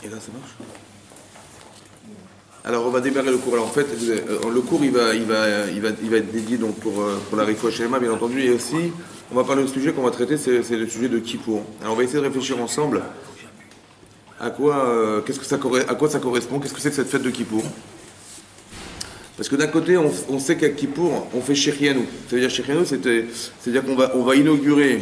Et là, ça marche? Alors, on va démarrer le cours. Alors, en fait, le cours, il va être dédié donc pour la Refoua Shlema, bien entendu. Et aussi, on va parler du sujet qu'on va traiter, c'est le sujet de Kippour. Alors, on va essayer de réfléchir ensemble à quoi ça correspond, qu'est-ce que c'est que cette fête de Kippour. Parce que d'un côté, on sait qu'à Kippour, on fait Shechianu. Ça veut dire Shechianu, c'est-à-dire qu'on va inaugurer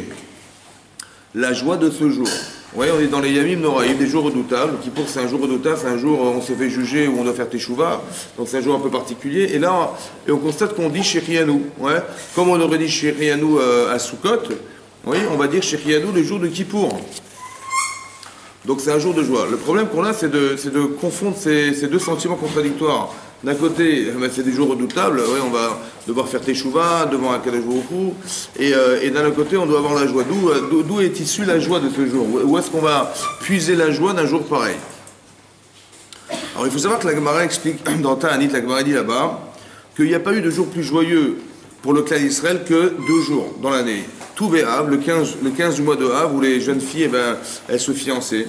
la joie de ce jour. Oui, on est dans les Yamim Noraïm, des jours redoutables. Kippour, c'est un jour redoutable, c'est un jour où on s'est fait juger, où on doit faire Teshuvah. Donc c'est un jour un peu particulier. Et là, on constate qu'on dit Shechianu. Ouais. Comme on aurait dit Shechianu à Sukkot, oui, on va dire Shechianu le jour de Kippour. Donc c'est un jour de joie. Le problème qu'on a, c'est de confondre ces deux sentiments contradictoires. D'un côté, c'est des jours redoutables, ouais, on va devoir faire Teshuvah devant un Kadosh Baruch Hu, et d'un autre côté, on doit avoir la joie. D'où est issue la joie de ce jour? Où est-ce qu'on va puiser la joie d'un jour pareil? Alors il faut savoir que la Gemara explique, dans Ta'anit, la Gemara dit là-bas, qu'il n'y a pas eu de jour plus joyeux pour le clan d'Israël que 2 jours dans l'année. Tout Béav, le 15 du mois de Av, où les jeunes filles, elles se fiançaient,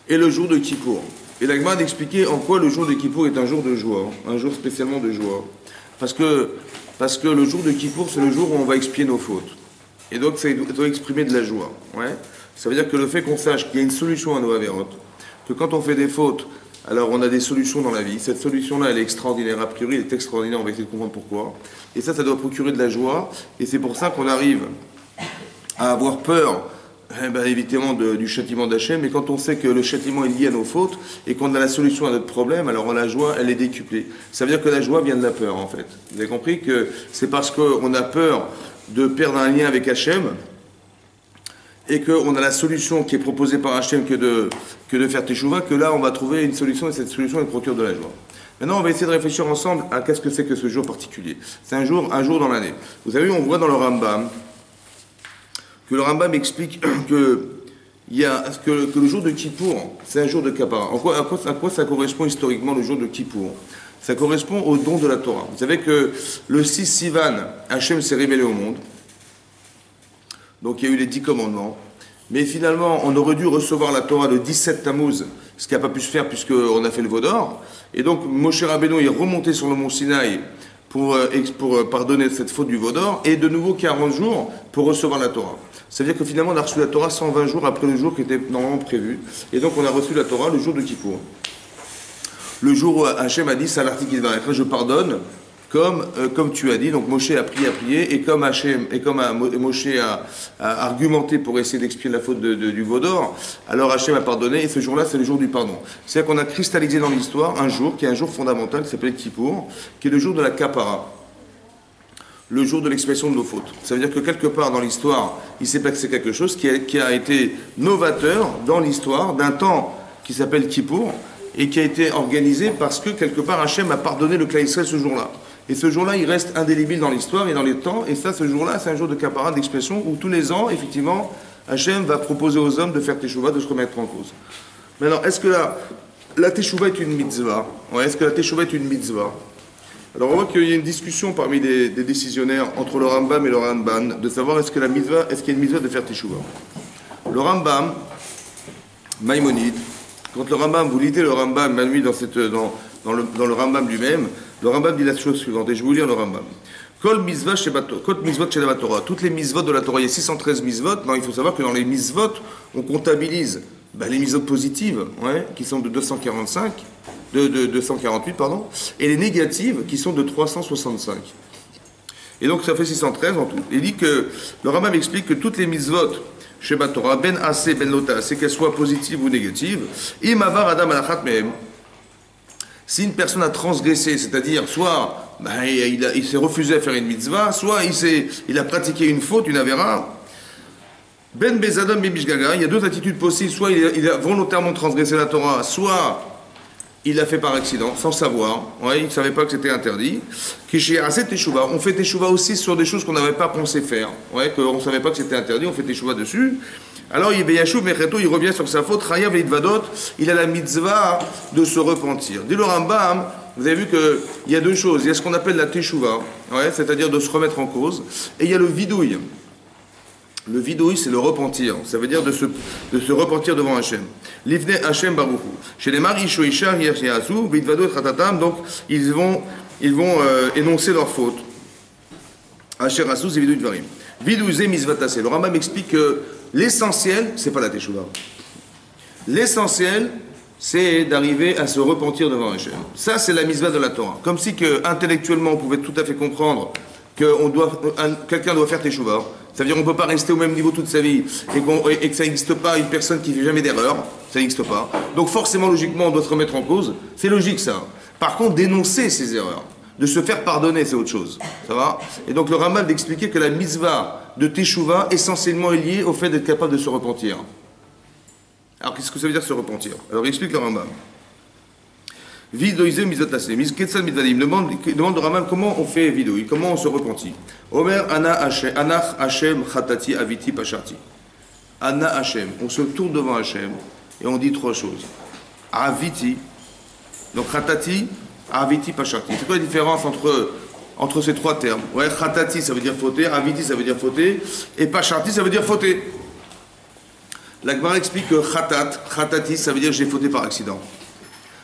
et le jour de Kippour. Et la Gemara d'expliquer en quoi le jour de Kippour est un jour de joie, un jour spécialement de joie. Parce que le jour de Kippour, c'est le jour où on va expier nos fautes. Et donc, ça doit exprimer de la joie. Ouais. Ça veut dire que le fait qu'on sache qu'il y a une solution à nos avérotes, que quand on fait des fautes, alors on a des solutions dans la vie. Cette solution-là, elle est extraordinaire. A priori, elle est extraordinaire. On va essayer de comprendre pourquoi. Et ça doit procurer de la joie. Et c'est pour ça qu'on arrive à avoir peur, évidemment, du châtiment d'Hachem. Mais quand on sait que le châtiment est lié à nos fautes et qu'on a la solution à notre problème, alors la joie, elle est décuplée. Ça veut dire que la joie vient de la peur, en fait. Vous avez compris que c'est parce qu'on a peur de perdre un lien avec Hachem et qu'on a la solution qui est proposée par Hachem que de faire Teshuvah, que là, on va trouver une solution et cette solution, elle procure de la joie. Maintenant, on va essayer de réfléchir ensemble à qu'est-ce que c'est que ce jour particulier. C'est un jour dans l'année. Vous savez, on voit dans le Rambam que le Rambam explique que le jour de Kippour, c'est un jour de Kappara. À quoi ça correspond historiquement le jour de Kippour? Ça correspond au don de la Torah. Vous savez que le 6 Sivan, Hachem s'est révélé au monde. Donc il y a eu les 10 commandements. Mais finalement, on aurait dû recevoir la Torah le 17 Tammuz, ce qui n'a pas pu se faire puisqu'on a fait le Vaudor. Et donc Moshe Rabbeinu est remonté sur le mont Sinaï pour pardonner cette faute du Vaudor, et de nouveau 40 jours pour recevoir la Torah. Ça veut dire que finalement on a reçu la Torah 120 jours après le jour qui était normalement prévu. Et donc on a reçu la Torah le jour de Kippour. Le jour où Hachem a dit Salarti Kidvarech, je pardonne comme tu as dit. Donc Moshe a prié, et comme Moshe a argumenté pour essayer d'expier la faute du Vaudor, alors Hachem a pardonné, et ce jour-là c'est le jour du pardon. C'est-à-dire qu'on a cristallisé dans l'histoire un jour qui est un jour fondamental qui s'appelle Kippour, qui est le jour de la Kappara, le jour de l'expiation de nos fautes. Ça veut dire que quelque part dans l'histoire, il s'est passé quelque chose qui a été novateur dans l'histoire d'un temps qui s'appelle Kippour, et qui a été organisé parce que quelque part Hachem a pardonné le clan Israël ce jour-là. Et ce jour-là, il reste indélébile dans l'histoire et dans les temps. Et ça, ce jour-là, c'est un jour de Kappara, d'expiation, où tous les ans, effectivement, Hachem va proposer aux hommes de faire Teshuvah, de se remettre en cause. Maintenant, est-ce que la Teshuvah est une mitzvah? Ouais, est-ce que la Teshuvah est une mitzvah? Alors, on voit qu'il y a une discussion parmi des décisionnaires entre le Rambam et le Ramban de savoir est-ce qu'il y a une mitzvah de faire Teshuvah. Le Rambam, Maïmonide, quand le Rambam, vous lisez le Rambam, Manui, dans le Rambam lui-même, le Rambam dit la chose suivante, et je vais vous lire le Rambam. Kol mitzvot shel Torah. Toutes les mitzvot de la Torah, il y a 613 mitzvot. Non, il faut savoir que dans les mitzvot, on comptabilise les mitzvot positives, qui sont de 248, et les négatives, qui sont de 365. Et donc ça fait 613 en tout. Il dit que, le Rambam explique que toutes les mitzvot Sheba Torah, ben assez, ben lota, c'est qu'elles soient positives ou négatives. Imavar adam alachat mehem. Si une personne a transgressé, c'est-à-dire soit il s'est refusé à faire une mitzvah, soit il a pratiqué une faute, une avéra, ben bezadam ben bishgaga, il y a 2 attitudes possibles, soit il a volontairement transgressé la Torah, soit il l'a fait par accident, sans savoir, il ne savait pas que c'était interdit. On fait Teshuvah aussi sur des choses qu'on n'avait pas pensé faire, qu'on ne savait pas que c'était interdit, on fait Teshuvah dessus. Alors il revient sur sa faute, Chayav et Idvadot, il a la mitzvah de se repentir. Dit le Rambam, vous avez vu qu'il y a 2 choses, il y a ce qu'on appelle la Teshuvah, c'est-à-dire de se remettre en cause, et il y a le vidouille. Le vidouille, c'est le repentir. Ça veut dire de se repentir devant Hachem. Livne Hachem Baruchu. Chez les maris, Shoishar, Yershiasu, Vitvado et Khatatam, donc ils vont énoncer leurs fautes. Asher Asu, c'est vidouille Dvarim. Vidouille Zé Misvatase. Le Rambam explique que l'essentiel, c'est pas la Teshuvah. L'essentiel, c'est d'arriver à se repentir devant Hachem. Ça, c'est la misva de la Torah. Comme si que, intellectuellement, on pouvait tout à fait comprendre que quelqu'un doit faire Teshuvah. Ça veut dire qu'on ne peut pas rester au même niveau toute sa vie et que ça n'existe pas une personne qui ne fait jamais d'erreur. Ça n'existe pas. Donc forcément, logiquement, on doit se remettre en cause. C'est logique, ça. Par contre, dénoncer ses erreurs, de se faire pardonner, c'est autre chose. Ça va? Et donc le Rambam d'expliquer que la mitzvah de Teshuvah, essentiellement, est liée au fait d'être capable de se repentir. Alors, qu'est-ce que ça veut dire se repentir? Alors, il explique le Rambam. Vidoïze mizotase. Ketsal midvadim. Demande au Rambam comment on fait vidoï, comment on se repentit. Omer anach Hashem chatati aviti pasharti. Anna Hashem. On se tourne devant Hashem et on dit trois choses. Aviti. Donc, chatati, aviti pasharti. C'est quoi la différence entre ces trois termes? Ouais, chatati, ça veut dire fauter. Aviti, ça veut dire fauter. Et pasharti, ça veut dire fauter. La Gemara explique que khatati, ça veut dire j'ai fauté par accident.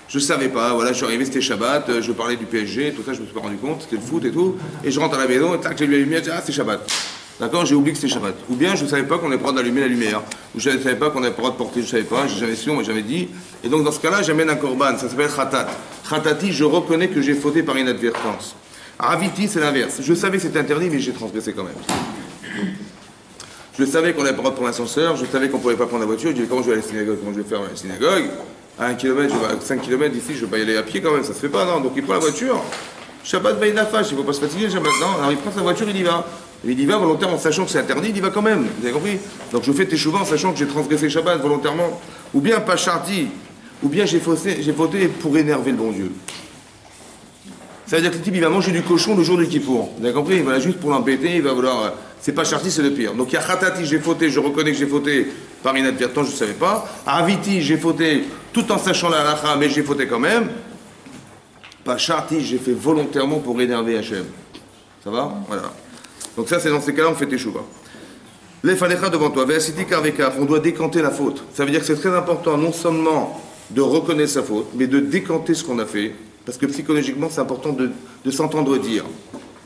Je ne savais pas, voilà, je suis arrivé, c'était Shabbat, je parlais du PSG, tout ça, je ne me suis pas rendu compte, c'était le foot et tout, et je rentre à la maison, et tac, j'ai lu la lumière, ah, c'est Shabbat. D'accord, j'ai oublié que c'était Shabbat. Ou bien je ne savais pas qu'on avait le droit d'allumer la lumière, ou je ne savais pas qu'on avait le droit de porter, je ne savais pas, j'ai jamais su, on m'a jamais dit, et donc dans ce cas-là, j'amène un korban, ça s'appelle khatat. Khatati, je reconnais que j'ai fauté par inadvertance. Raviti, c'est l'inverse. Je savais que c'était interdit, mais j'ai transgressé quand même. Je savais qu'on n'avait pas le droit de prendre l'ascenseur, je savais qu'on ne pouvait pas prendre la voiture, je disais comment je vais aller à la synagogue, comment je vais faire à la synagogue. À 1 km, à 5 km d'ici, je ne vais pas y aller à pied quand même, ça se fait pas, non. Donc il prend la voiture, Shabbat veille nafash, il ne faut pas se fatiguer, Shabbat, non. Alors il prend sa voiture, il y va. Il y va volontairement en sachant que c'est interdit, il y va quand même, vous avez compris? Donc je fais Teshuvah en sachant que j'ai transgressé Shabbat volontairement. Ou bien pas charti, ou bien j'ai fauté pour énerver le bon Dieu. Ça veut dire que le type il va manger du cochon le jour du Kippour. Vous avez compris? Il va juste pour l'embêter, il va vouloir. C'est pas charti, c'est le pire. Donc il y a khatati, j'ai fauté, je reconnais que j'ai fauté par inadvertance, je ne savais pas. Aviti, j'ai fauté tout en sachant la halakha, mais j'ai fauté quand même. Pas charti, j'ai fait volontairement pour énerver Hachem. Ça va? Voilà. Donc ça, c'est dans ces cas-là, on fait Teshuvah. Les falecha devant toi, ve'asiti karvekar, on doit décanter la faute. Ça veut dire que c'est très important non seulement de reconnaître sa faute, mais de décanter ce qu'on a fait. Parce que psychologiquement, c'est important de s'entendre dire.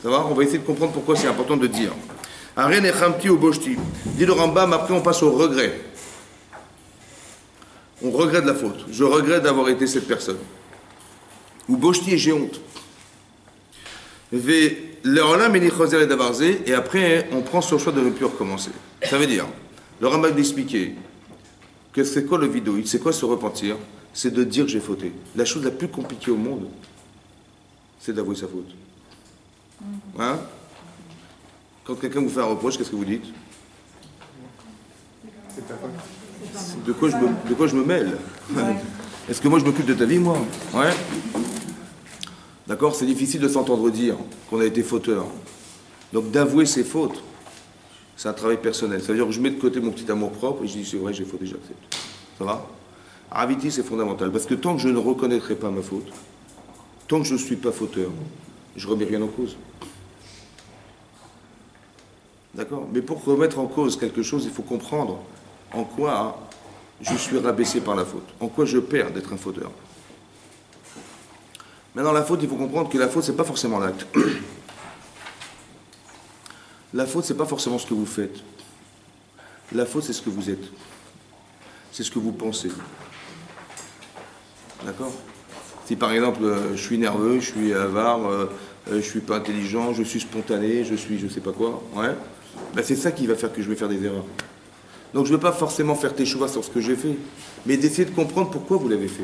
Ça va? On va essayer de comprendre pourquoi c'est important de dire. Aren echamti ou boshti. Dit le Rambam, après on passe au regret. On regrette la faute. Je regrette d'avoir été cette personne. Ou boshti et j'ai honte. Et après, on prend sur le choix de ne plus recommencer. Ça veut dire, le Rambam d'expliquer que c'est quoi le vidouille, c'est quoi se repentir, c'est de dire j'ai fauté. La chose la plus compliquée au monde, c'est d'avouer sa faute. Hein? Quand quelqu'un vous fait un reproche, qu'est-ce que vous dites? De quoi je me mêle? Est-ce que moi je m'occupe de ta vie, moi? Ouais. D'accord? C'est difficile de s'entendre dire qu'on a été fauteur. Donc d'avouer ses fautes, c'est un travail personnel. Ça veut dire que je mets de côté mon petit amour propre et je dis c'est vrai, j'ai fauté, j'accepte. Ça va? Raviti, c'est fondamental. Parce que tant que je ne reconnaîtrai pas ma faute, tant que je ne suis pas fauteur, je ne remets rien en cause. D'accord? Mais pour remettre en cause quelque chose, il faut comprendre en quoi je suis rabaissé par la faute. En quoi je perds d'être un fauteur. Maintenant, la faute, il faut comprendre que la faute, ce n'est pas forcément l'acte. La faute, ce n'est pas forcément ce que vous faites. La faute, c'est ce que vous êtes. C'est ce que vous pensez. D'accord? Si par exemple, je suis nerveux, je suis avare, je ne suis pas intelligent, je suis spontané, je suis je ne sais pas quoi, ouais, ben c'est ça qui va faire que je vais faire des erreurs. Donc je ne veux pas forcément faire Teshuvah sur ce que j'ai fait, mais d'essayer de comprendre pourquoi vous l'avez fait.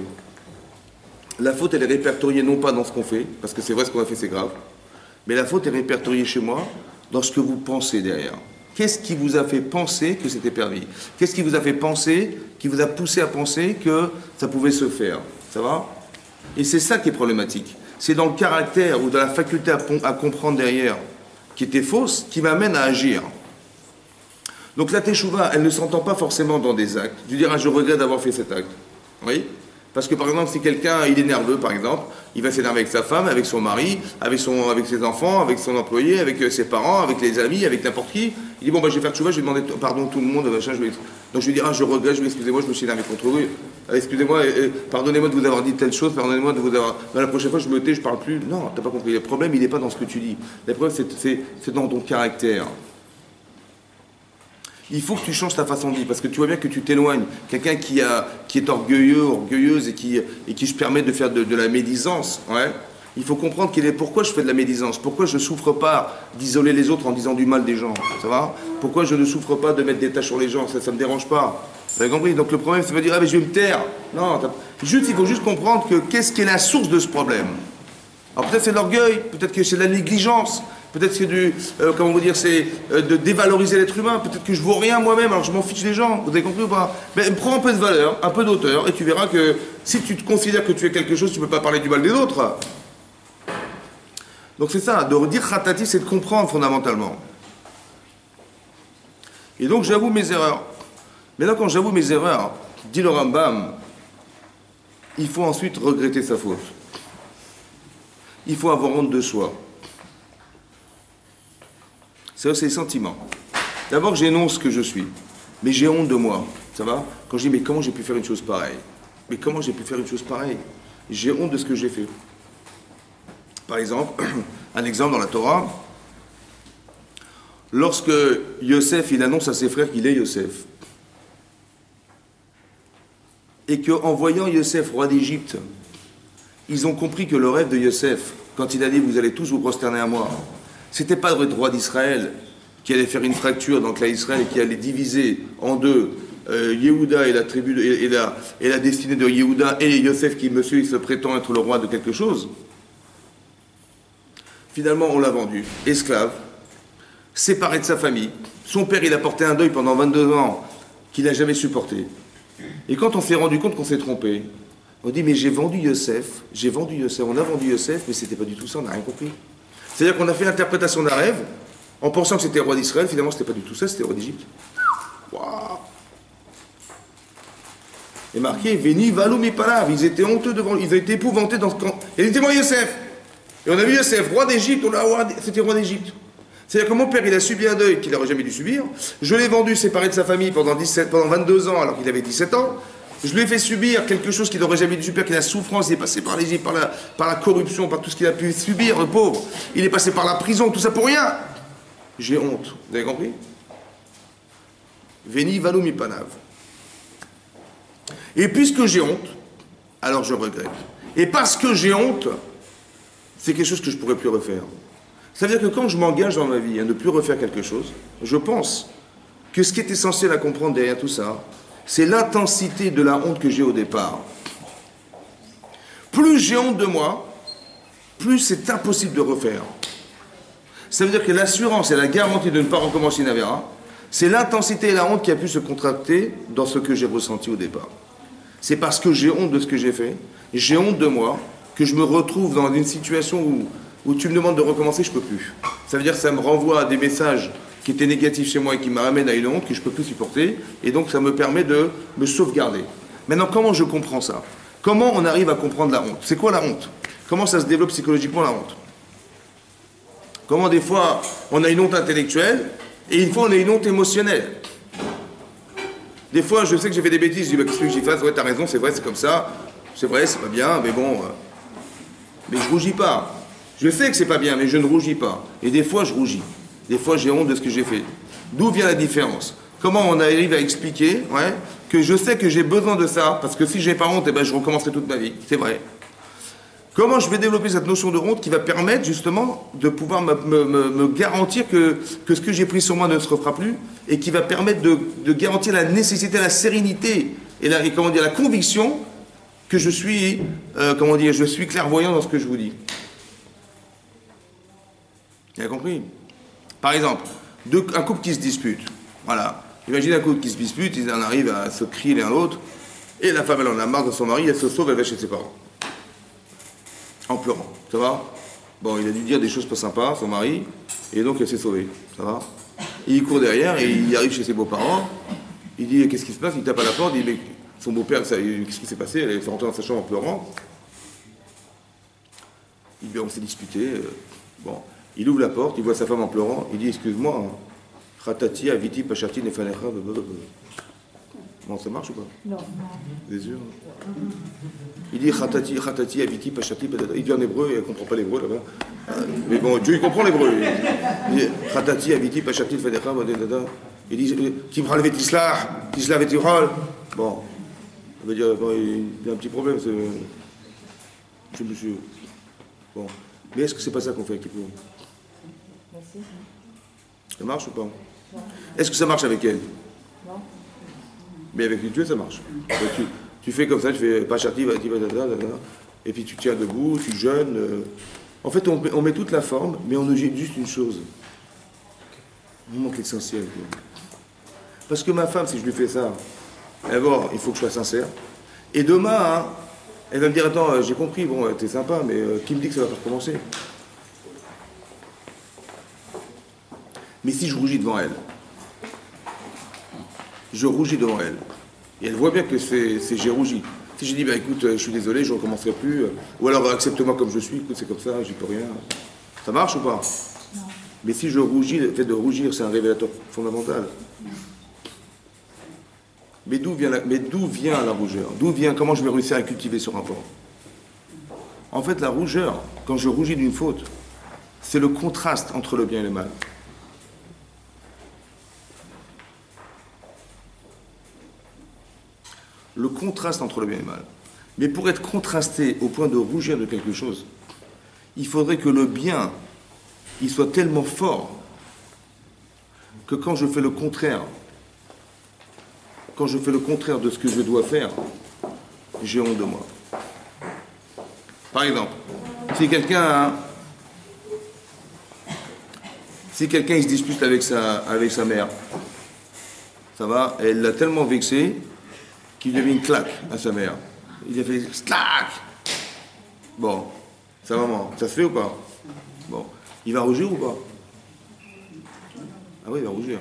La faute, elle est répertoriée non pas dans ce qu'on fait, parce que c'est vrai, ce qu'on a fait, c'est grave, mais la faute est répertoriée chez moi dans ce que vous pensez derrière. Qu'est-ce qui vous a fait penser que c'était permis? Qu'est-ce qui vous a fait penser, qui vous a poussé à penser que ça pouvait se faire? Ça va? Et c'est ça qui est problématique. C'est dans le caractère ou dans la faculté à comprendre derrière, qui était fausse, qui m'amène à agir. Donc la Teshuvah, elle ne s'entend pas forcément dans des actes. Je dirais, je regrette d'avoir fait cet acte. Oui? Parce que par exemple, si quelqu'un il est nerveux, par exemple, il va s'énerver avec sa femme, avec son mari, avec ses enfants, avec son employé, avec ses parents, avec les amis, avec n'importe qui. Il dit bon bah je vais faire tchouva, je vais demander pardon à tout le monde, machin, donc je vais dire ah je regrette, excusez-moi, je me suis énervé contre vous, excusez-moi, pardonnez-moi de vous avoir dit telle chose, pardonnez-moi de vous avoir. Non, la prochaine fois je me tais, je parle plus. Non, t'as pas compris. Le problème il n'est pas dans ce que tu dis. Le problème c'est dans ton caractère. Il faut que tu changes ta façon de vivre, parce que tu vois bien que tu t'éloignes. Quelqu'un qui est orgueilleux, orgueilleuse, et qui se permet de faire de la médisance, ouais. Il faut comprendre pourquoi je fais de la médisance, pourquoi je ne souffre pas d'isoler les autres en disant du mal des gens, ça va? Pourquoi je ne souffre pas de mettre des tâches sur les gens, ça ne me dérange pas. Vous avez compris? Donc le problème, c'est pas dire, ah mais je vais me taire. Non, il faut juste comprendre que qu'est-ce qui est la source de ce problème. Alors peut-être c'est de l'orgueil, peut-être que c'est de la négligence, peut-être que c'est comment vous dire, c'est de dévaloriser l'être humain, peut-être que je vaux rien moi-même, alors je m'en fiche des gens, vous avez compris ou pas? Mais prends un peu de valeur, un peu d'auteur, et tu verras que si tu te considères que tu es quelque chose, tu ne peux pas parler du mal des autres. Donc c'est ça, de dire khatati, c'est de comprendre fondamentalement. Et donc j'avoue mes erreurs. Maintenant quand j'avoue mes erreurs, dit le Rambam, il faut ensuite regretter sa faute. Il faut avoir honte de soi. C'est les sentiments. D'abord, j'énonce ce que je suis. Mais j'ai honte de moi. Ça va? Quand je dis, mais comment j'ai pu faire une chose pareille? Mais comment j'ai pu faire une chose pareille? J'ai honte de ce que j'ai fait. Par exemple, un exemple dans la Torah. Lorsque Yosef, il annonce à ses frères qu'il est Yosef. Et qu'en voyant Yosef, roi d'Égypte, ils ont compris que le rêve de Yosef, quand il a dit vous allez tous vous prosterner à moi, c'était pas le roi d'Israël qui allait faire une fracture dans le clan d'Israël et qui allait diviser en deux Yehuda et la tribu et la destinée de Yehuda et Yosef qui monsieur il se prétend être le roi de quelque chose. Finalement on l'a vendu, esclave, séparé de sa famille. Son père il a porté un deuil pendant 22 ans qu'il n'a jamais supporté. Et quand on s'est rendu compte qu'on s'est trompé, on dit mais j'ai vendu Yosef, on a vendu Yosef, mais c'était pas du tout ça, on n'a rien compris. C'est-à-dire qu'on a fait l'interprétation d'un rêve, en pensant que c'était le roi d'Israël, finalement c'était pas du tout ça, c'était le roi d'Égypte. Waouh! Et marqué, Veni, Valou, Mipalav, ils étaient honteux devant, ils étaient épouvantés dans ce camp. Et il était moi Yosef. Et on a vu Yosef, roi d'Égypte, c'était roi d'Égypte. C'est-à-dire que mon père, il a subi un deuil qu'il n'aurait jamais dû subir. Je l'ai vendu, séparé de sa famille pendant 22 ans, alors qu'il avait 17 ans. Je lui ai fait subir quelque chose qu'il n'aurait jamais dû subir, qu'il a souffrance, il est passé par l'Égypte, par la corruption, par tout ce qu'il a pu subir, le pauvre. Il est passé par la prison, tout ça pour rien. J'ai honte. Vous avez compris? Veni, Valou, Mipanav. Et puisque j'ai honte, alors je regrette. Et parce que j'ai honte, c'est quelque chose que je ne pourrais plus refaire. Ça veut dire que quand je m'engage dans ma vie à ne plus refaire quelque chose, je pense que ce qui est essentiel à comprendre derrière tout ça, c'est l'intensité de la honte que j'ai au départ. Plus j'ai honte de moi, plus c'est impossible de refaire. Ça veut dire que l'assurance et la garantie de ne pas recommencer une avéra, c'est l'intensité et la honte qui a pu se contracter dans ce que j'ai ressenti au départ. C'est parce que j'ai honte de ce que j'ai fait, j'ai honte de moi, que je me retrouve dans une situation où tu me demandes de recommencer, je ne peux plus. Ça veut dire que ça me renvoie à des messages qui étaient négatifs chez moi et qui m'amènent à une honte que je ne peux plus supporter, et donc ça me permet de me sauvegarder. Maintenant, comment je comprends ça? Comment on arrive à comprendre la honte? C'est quoi la honte? Comment ça se développe psychologiquement la honte? Comment des fois on a une honte intellectuelle, et une fois on a une honte émotionnelle? Des fois, je sais que j'ai fait des bêtises, je dis, bah, qu'est-ce que j'y fasse? Ouais, t'as raison, c'est vrai, c'est comme ça, c'est vrai, c'est pas bien, mais bon, mais je rougis pas. Je sais que c'est pas bien, mais je ne rougis pas. Et des fois, je rougis. Des fois, j'ai honte de ce que j'ai fait. D'où vient la différence? Comment on arrive à expliquer que je sais que j'ai besoin de ça, parce que si j'ai pas honte, eh ben, je recommencerai toute ma vie. C'est vrai. Comment je vais développer cette notion de honte qui va permettre justement de pouvoir me garantir que ce que j'ai pris sur moi ne se refera plus, et qui va permettre de garantir la nécessité, la sérénité et la conviction que je suis, je suis clairvoyant dans ce que je vous dis. Vous avez compris? Par exemple, un couple qui se dispute. Voilà. Imaginez un couple qui se dispute, ils en arrivent à se crier l'un l'autre, et la femme, elle en a marre de son mari, elle se sauve, elle va chez ses parents. En pleurant. Ça va? Bon, il a dû dire des choses pas sympas, son mari, et donc elle s'est sauvée. Ça va? Et il court derrière, et il arrive chez ses beaux-parents, il dit, qu'est-ce qui se passe? Il tape à la porte, il dit, mais son beau-père, qu'est-ce qui s'est passé? Elle est rentrée dans sa chambre en pleurant. On s'est disputé. Bon, il ouvre la porte, il voit sa femme en pleurant, il dit excuse-moi, Khatati, Aviti, Pachati, Nefanecha, bon, ça marche ou pas? Non. Des yeux. Il dit Khatati, Khatati, Aviti, Pachati, il dit en hébreu, il ne comprend pas l'hébreu là-bas. Mais bon, Dieu il comprend l'hébreu. Il dit Khatati, Aviti, Pachati, Nefanecha, il dit Timral Vetislah, Tislah Vetirol. Bon, ça veut dire, bon, il y a un petit problème, c'est monsieur. Bon. Mais est-ce que c'est pas ça qu'on fait avec Kippour? Ça marche ou pas? Est-ce que ça marche avec elle? Non. Mais avec Dieu, ça marche. Tu fais comme ça, tu fais Pachati, et puis tu tiens debout, tu jeûnes. En fait, on met toute la forme, mais on oublie juste une chose. On manque l'essentiel. Parce que ma femme, si je lui fais ça, d'abord, il faut que je sois sincère. Et demain, hein, elle va me dire, attends, j'ai compris, bon, t'es sympa, mais qui me dit que ça va pas recommencer? Mais si je rougis devant elle, je rougis devant elle, et elle voit bien que j'ai rougi. Si je dis, bah écoute, je suis désolé, je ne recommencerai plus, ou alors accepte-moi comme je suis, écoute, c'est comme ça, j'y peux rien. Ça marche ou pas? Non. Mais si je rougis, le fait de rougir, c'est un révélateur fondamental. Mais d'où vient la rougeur? Comment je vais réussir à cultiver ce rapport? En fait, la rougeur, quand je rougis d'une faute, c'est le contraste entre le bien et le mal. Le contraste entre le bien et le mal. Mais pour être contrasté au point de rougir de quelque chose, il faudrait que le bien, il soit tellement fort que quand je fais le contraire de ce que je dois faire, j'ai honte de moi. Par exemple, si quelqu'un il se dispute avec sa mère, ça va, elle l'a tellement vexé qu'il lui a mis une claque à sa mère. Il a fait claque. Bon, sa maman, ça se fait ou pas? Bon, il va rougir ou pas? Ah oui, il va rougir.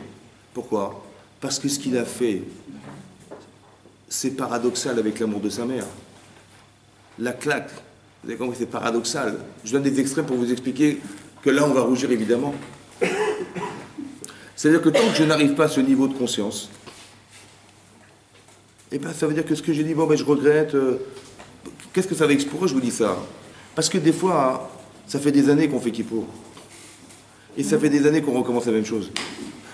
Pourquoi? Parce que ce qu'il a fait, c'est paradoxal avec l'amour de sa mère. La claque, vous avez compris, c'est paradoxal. Je donne des extraits pour vous expliquer que là, on va rougir évidemment. C'est-à-dire que tant que je n'arrive pas à ce niveau de conscience, eh ben, ça veut dire que ce que j'ai dit, bon, ben, je regrette. Qu'est-ce que ça va expliquer? Pourquoi je vous dis ça? Parce que des fois, ça fait des années qu'on fait Kippour. Et ça fait des années qu'on recommence la même chose.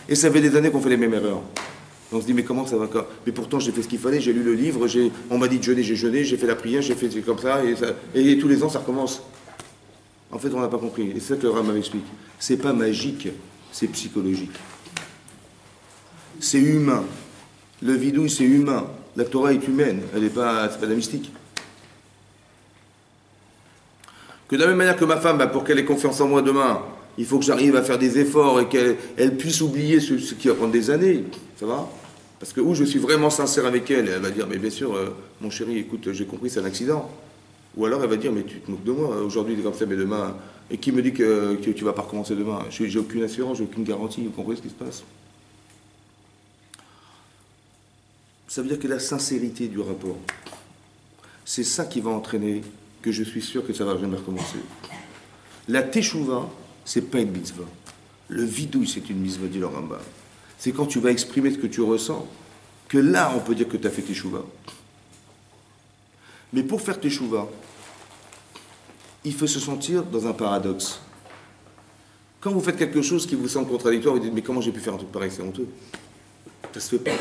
Et ça fait des années qu'on fait les mêmes erreurs. On se dit, mais comment ça va? Mais pourtant, j'ai fait ce qu'il fallait, j'ai lu le livre, on m'a dit de jeûner, j'ai jeûné, j'ai fait la prière, j'ai fait comme ça, et tous les ans, ça recommence. En fait, on n'a pas compris. Et c'est ça que le Rambam m'explique. C'est pas magique, c'est psychologique. C'est humain. Le vidouille, c'est humain. La Torah est humaine, c'est pas de la mystique. Que de la même manière que ma femme, pour qu'elle ait confiance en moi demain, il faut que j'arrive à faire des efforts et qu'elle puisse oublier ce qui va prendre des années. Ça va? Parce que où je suis vraiment sincère avec elle, elle va dire, mais bien sûr, mon chéri, écoute, j'ai compris, c'est un accident. Ou alors elle va dire, mais tu te moques de moi, aujourd'hui c'est comme ça, mais demain, et qui me dit que tu vas pas recommencer demain? J'ai aucune assurance, j'ai aucune garantie, vous comprenez ce qui se passe? Ça veut dire que la sincérité du rapport, c'est ça qui va entraîner que je suis sûr que ça va jamais recommencer. La teshuva, c'est pas une mitzvah. Le vidouille, c'est une mitzvah, dit le Rambam. C'est quand tu vas exprimer ce que tu ressens, que là, on peut dire que tu as fait teshuva. Mais pour faire teshuva, il faut se sentir dans un paradoxe. Quand vous faites quelque chose qui vous semble contradictoire, vous dites, mais comment j'ai pu faire un truc pareil? C'est honteux. Ça se fait pas.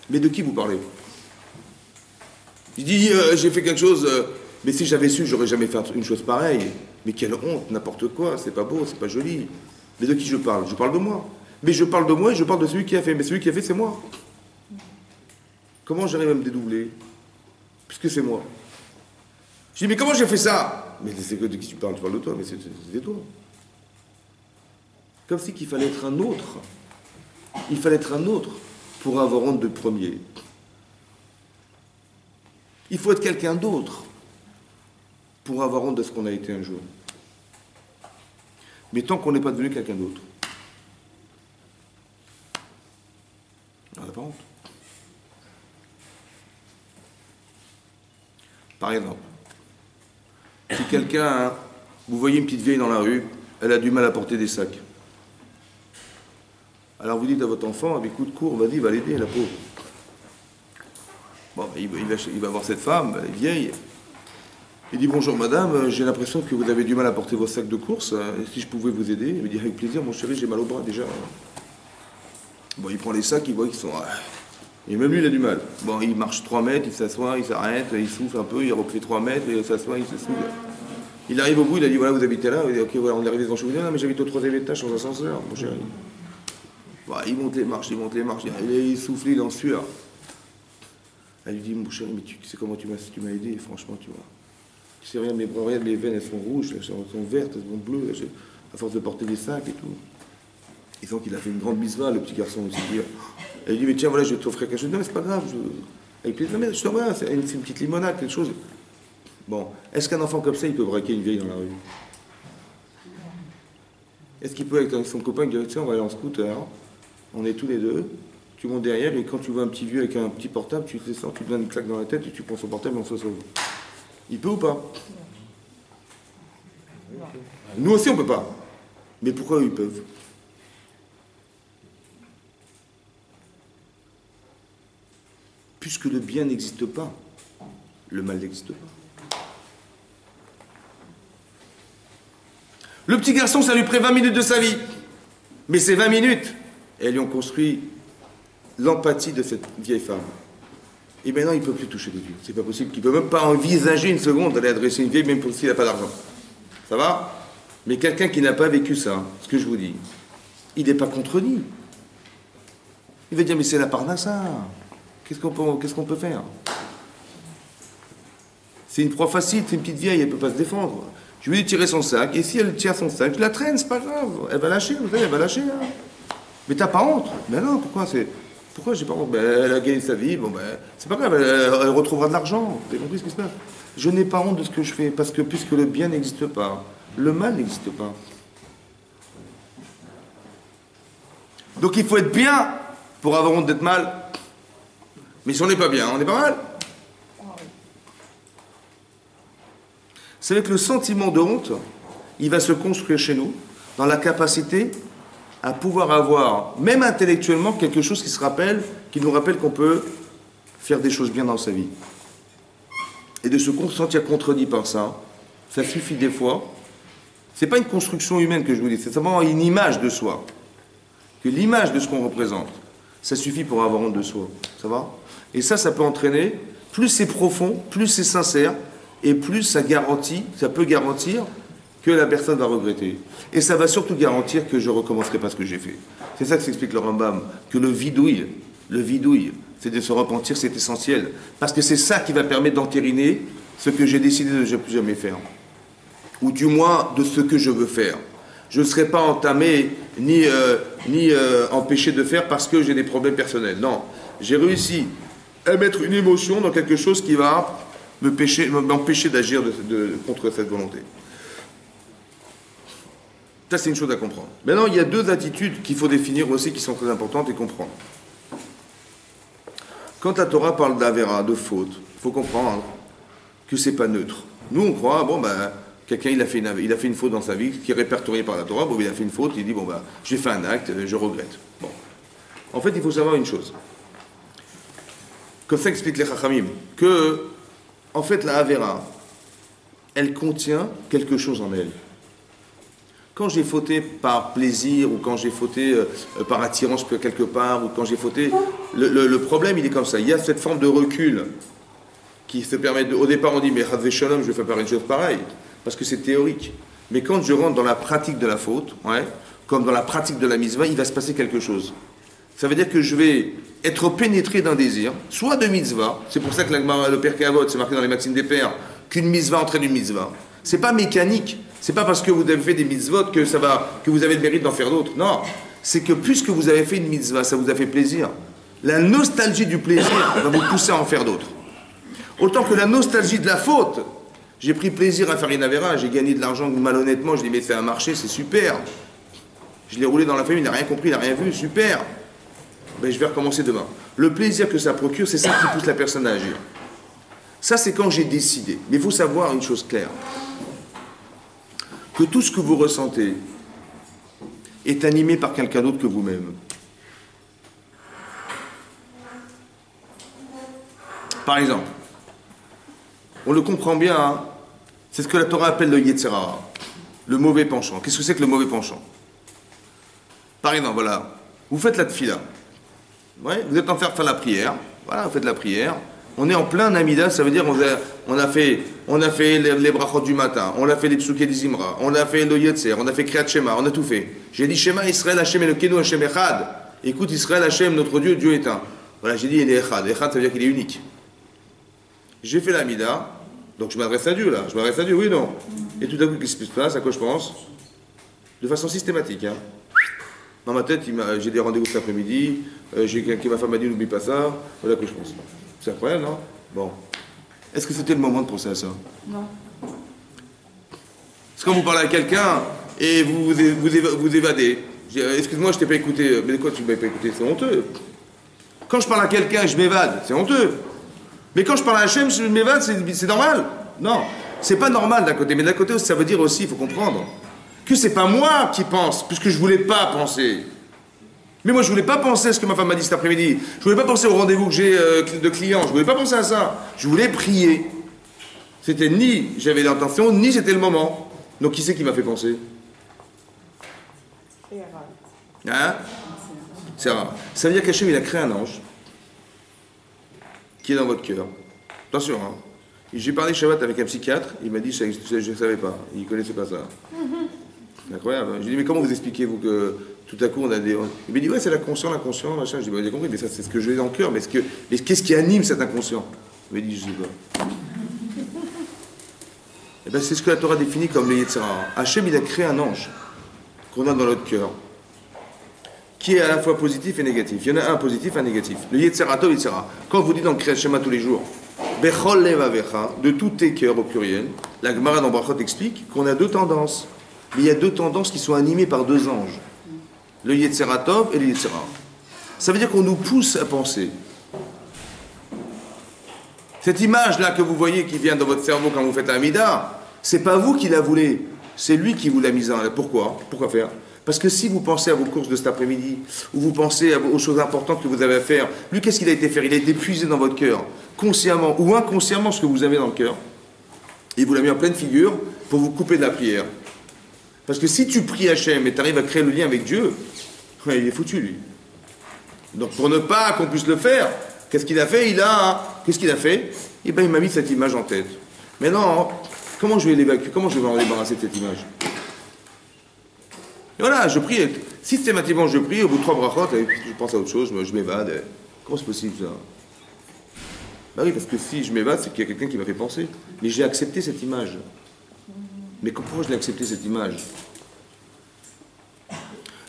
Mais de qui vous parlez? Il dit, j'ai fait quelque chose, mais si j'avais su, j'aurais jamais fait une chose pareille. Mais quelle honte, n'importe quoi, c'est pas beau, c'est pas joli. Mais de qui je parle? Je parle de moi. Mais je parle de moi et je parle de celui qui a fait. Mais celui qui a fait, c'est moi. Comment j'arrive à me dédoubler? Puisque c'est moi. Je dis, mais comment j'ai fait ça? Mais c'est de qui tu parles? Tu parles de toi, mais c'est toi. Comme si qu'il fallait être un autre. Il fallait être un autre pour avoir honte de premier. Il faut être quelqu'un d'autre pour avoir honte de ce qu'on a été un jour. Mais tant qu'on n'est pas devenu quelqu'un d'autre, on n'a pas honte. Par exemple, si quelqu'un, hein, vous voyez une petite vieille dans la rue, elle a du mal à porter des sacs. Alors vous dites à votre enfant, avec coup de cours, vas-y, va l'aider, la pauvre. Bon, il va voir cette femme, elle est vieille. Il dit, bonjour madame, j'ai l'impression que vous avez du mal à porter vos sacs de course. Si je pouvais vous aider, il me dit, avec plaisir, mon chéri, j'ai mal au bras déjà. Bon, il prend les sacs, il voit qu'ils sont... Et même lui, il a du mal. Bon, il marche 3 mètres, il s'assoit, il s'arrête, il souffle un peu, il refait 3 mètres, il s'assoit, il se souffle. Il arrive au bout, il a dit, voilà, vous habitez là. Il dit, ok, voilà, on est arrivé dans chez vous. Non, mais j'habite au 3e étage sans ascenseur, mon chéri. Bon, il monte les marches, il souffle, il est en sueur. Elle lui dit, mon chéri, mais tu sais comment tu m'as aidé, franchement, tu vois. Tu sais, regarde mes veines, elles sont rouges, elles sont vertes, elles sont bleues, à force de porter des sacs et tout. Il sent qu'il a fait une grande bisva, le petit garçon aussi. Elle lui dit, mais tiens, voilà, je vais t'offrir quelque chose. Non, mais c'est pas grave. Avec plaisir, non, mais je t'envoie, c'est une petite limonade, quelque chose. Bon, est-ce qu'un enfant comme ça, il peut braquer une vieille dans la rue? Est-ce qu'il peut, avec son copain, dire, tiens, on va aller en scooter, on est tous les deux, tu montes derrière, et quand tu vois un petit vieux avec un petit portable, tu descends, tu te donnes une claque dans la tête, et tu prends son portable et on se sauve. Il peut ou pas? Nous aussi, on peut pas. Mais pourquoi eux, ils peuvent? Puisque le bien n'existe pas, le mal n'existe pas. Le petit garçon, ça lui prend 20 minutes de sa vie. Mais ces 20 minutes, elles lui ont construit l'empathie de cette vieille femme. Et maintenant, il ne peut plus toucher des vieux. C'est pas possible. Il ne peut même pas envisager une seconde d'aller adresser une vieille, même s'il n'a pas d'argent. Ça va? Mais quelqu'un qui n'a pas vécu ça, ce que je vous dis, il n'est pas contredit. Il va dire, mais c'est la parnassa. Qu'est-ce qu'on peut faire? C'est une proie facile, c'est une petite vieille, elle ne peut pas se défendre. Je lui dis de tirer son sac, et si elle tire son sac, je la traîne, c'est pas grave. Elle va lâcher, vous savez, elle va lâcher. Hein. Mais t'as pas honte? Ben non, pourquoi j'ai pas honte? Ben, elle a gagné sa vie, bon ben, c'est pas grave, elle retrouvera de l'argent. Vous avez compris ce qui se passe? Je n'ai pas honte de ce que je fais, parce que puisque le bien n'existe pas, le mal n'existe pas. Donc il faut être bien pour avoir honte d'être mal. Mais si on n'est pas bien, on est pas mal. C'est avec le sentiment de honte, il va se construire chez nous, dans la capacité à pouvoir avoir, même intellectuellement, quelque chose qui nous rappelle qu'on peut faire des choses bien dans sa vie. Et de se sentir contredit par ça, ça suffit des fois. C'est pas une construction humaine que je vous dis, c'est simplement une image de soi. Que l'image de ce qu'on représente, ça suffit pour avoir honte de soi. Ça va? Et ça peut entraîner, plus c'est profond, plus c'est sincère, et plus ça peut garantir que la personne va regretter. Et ça va surtout garantir que je ne recommencerai pas ce que j'ai fait. C'est ça que s'explique le Rambam, que le vidouille, c'est de se repentir, c'est essentiel. Parce que c'est ça qui va permettre d'entériner ce que j'ai décidé de ne plus jamais faire. Ou du moins de ce que je veux faire. Je ne serai pas entamé ni empêché de faire parce que j'ai des problèmes personnels. Non, j'ai réussi à mettre une émotion dans quelque chose qui va m'empêcher d'agir contre cette volonté. Ça, c'est une chose à comprendre. Maintenant, il y a 2 attitudes qu'il faut définir aussi qui sont très importantes et comprendre. Quand la Torah parle d'Avera, de faute, il faut comprendre que c'est pas neutre. Nous, on croit, bon, ben, quelqu'un, il a fait une faute dans sa vie, qui est répertoriée par la Torah, bon, il a fait une faute, il dit, bon, ben, j'ai fait un acte, je regrette. Bon. En fait, il faut savoir une chose. Comme ça explique les Chachamim, que, en fait, la Avera, elle contient quelque chose en elle. Quand j'ai fauté par plaisir, ou quand j'ai fauté par attirance quelque part, ou quand j'ai fauté, le problème, il est comme ça. Il y a cette forme de recul qui se permet au départ, on dit, mais Chazvé Shalom, je vais faire une chose pareille, parce que c'est théorique. Mais quand je rentre dans la pratique de la faute, comme dans la pratique de la mitzvah, il va se passer quelque chose. Ça veut dire que je vais être pénétré d'un désir, soit de mitzvah, c'est pour ça que le Père Kavod, c'est marqué dans les Maximes des Pères, qu'une mitzvah entraîne une mitzvah. C'est pas mécanique, c'est pas parce que vous avez fait des mitzvot que vous avez le mérite d'en faire d'autres. Non, c'est que puisque vous avez fait une mitzvah, ça vous a fait plaisir. La nostalgie du plaisir va vous pousser à en faire d'autres. Autant que la nostalgie de la faute, j'ai pris plaisir à faire une avéra, j'ai gagné de l'argent malhonnêtement, je l'ai mis fait un marché, c'est super. Je l'ai roulé dans la famille, il n'a rien compris, il n'a rien vu, super. Ben, je vais recommencer demain. Le plaisir que ça procure, c'est ça qui pousse la personne à agir. Ça, c'est quand j'ai décidé. Mais il faut savoir une chose claire. Que tout ce que vous ressentez est animé par quelqu'un d'autre que vous-même. Par exemple, on le comprend bien, hein, c'est ce que la Torah appelle le Yetzer Hara, le mauvais penchant. Qu'est-ce que c'est que le mauvais penchant? Par exemple, voilà, vous faites la tfila. Ouais, vous êtes en train de faire la prière. Voilà, vous faites la prière. On est en plein Amida, ça veut dire on a fait les brachot du matin, on a fait les psuké d'Izimra, on a fait le Yetzer, on a fait Kriyat Shema, on a tout fait. J'ai dit Shema Israël Hashem Elokeinu Hashem Echad. Écoute Israël Hashem, notre Dieu, Dieu est un. Voilà, j'ai dit il est Echad. Echad, ça veut dire qu'il est unique. J'ai fait l'Amida, donc je m'adresse à Dieu là, je m'adresse à Dieu, oui non. Et tout à coup, qu'est-ce qui se passe? À quoi je pense? De façon systématique. Hein. Dans ma tête, j'ai des rendez-vous cet après-midi, ma femme m'a dit n'oublie pas ça, voilà que je pense. C'est incroyable, non? Bon. Est-ce que c'était le moment de penser à ça? Non. C'est quand vous parlez à quelqu'un et vous évadez. Excuse-moi, je t'ai pas écouté. Mais de quoi tu ne m'avais pas écouté? C'est honteux. Quand je parle à quelqu'un et je m'évade, c'est honteux. Mais quand je parle à Hachem, je m'évade, c'est normal? Non. C'est pas normal d'un côté. Mais d'un côté, ça veut dire aussi, il faut comprendre, que c'est pas moi qui pense, puisque je voulais pas penser. Mais moi, je voulais pas penser à ce que ma femme m'a dit cet après-midi. Je voulais pas penser au rendez-vous que j'ai de clients. Je voulais pas penser à ça. Je voulais prier. C'était ni j'avais l'intention, ni c'était le moment. Donc qui c'est qui m'a fait penser? Hein? C'est rare. Ça veut dire qu'Hachem, il a créé un ange qui est dans votre cœur. Attention, hein. J'ai parlé Shabbat avec un psychiatre, il m'a dit je ne savais pas, il ne connaissait pas ça. C'est incroyable. J'ai dit mais comment vous expliquez-vous que tout à coup on a des... Il m'a dit ouais c'est l'inconscient, machin. J'ai dit j'ai compris, mais ça c'est ce que j'ai dans le cœur, mais qu'est-ce qui anime cet inconscient? Il m'a dit je sais pas. Et bien c'est ce que la Torah définit comme le Yetzer Hara. Hachem il a créé un ange qu'on a dans notre cœur, qui est à la fois positif et négatif. Il y en a un positif, un négatif. Le Yetzer Hara, Yetzer Hara. Quand vous dites dans le Kriyat Shema tous les jours, Bechol levavecha, de tous tes cœurs au pluriel, la Gemara dans Brachot explique qu'on a deux tendances. Mais il y a deux tendances qui sont animées par deux anges. Le Yetzer Hara et le Yetzer Hara. Ça veut dire qu'on nous pousse à penser. Cette image-là que vous voyez qui vient dans votre cerveau quand vous faites un Amida, c'est pas vous qui la voulez, c'est lui qui vous l'a mise en... Pourquoi? Pourquoi faire? Parce que si vous pensez à vos courses de cet après-midi, ou vous pensez aux choses importantes que vous avez à faire, lui, qu'est-ce qu'il a été faire? Il a été puisé dans votre cœur, consciemment ou inconsciemment, ce que vous avez dans le cœur. Et il vous l'a mis en pleine figure pour vous couper de la prière. Parce que si tu pries Hachem et tu arrives à créer le lien avec Dieu, ouais, il est foutu, lui. Donc pour ne pas qu'on puisse le faire, qu'est-ce qu'il a fait? Qu'est-ce qu'il a fait? Eh bien, il m'a mis cette image en tête. Maintenant, comment je vais l'évacuer? Comment je vais m'en débarrasser de cette image? Et voilà, je prie, systématiquement je prie, au bout de 3 brachot, je pense à autre chose, je m'évade. Comment c'est possible ça? Bah oui, parce que si je m'évade, c'est qu'il y a quelqu'un qui m'a fait penser. Mais j'ai accepté cette image. Mais pourquoi je l'ai accepté cette image?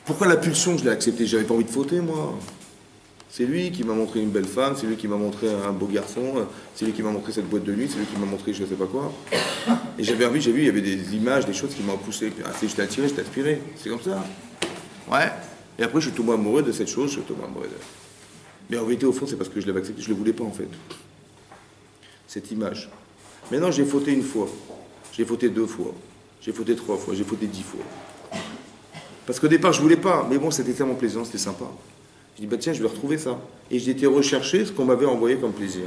Pourquoi la pulsion je l'ai acceptée? J'avais pas envie de fauter moi. C'est lui qui m'a montré une belle femme, c'est lui qui m'a montré un beau garçon, c'est lui qui m'a montré cette boîte de nuit, c'est lui qui m'a montré je sais pas quoi. Et j'ai vu, il y avait des images, des choses qui m'ont poussé. Je t'ai attiré, je t'ai aspiré. C'est comme ça. Ouais. Et après, je suis tombé amoureux de cette chose, je suis tombé amoureux de... Mais en vérité, au fond, c'est parce que je l'avais accepté, je ne le voulais pas en fait. Cette image. Maintenant, j'ai fauté une fois. J'ai fauté 2 fois. J'ai fauté 3 fois. J'ai fauté 10 fois. Parce qu'au départ, je ne voulais pas. Mais bon, c'était tellement plaisant, c'était sympa. Je dis, bah tiens, je vais retrouver ça. Et j'ai été rechercher ce qu'on m'avait envoyé comme plaisir.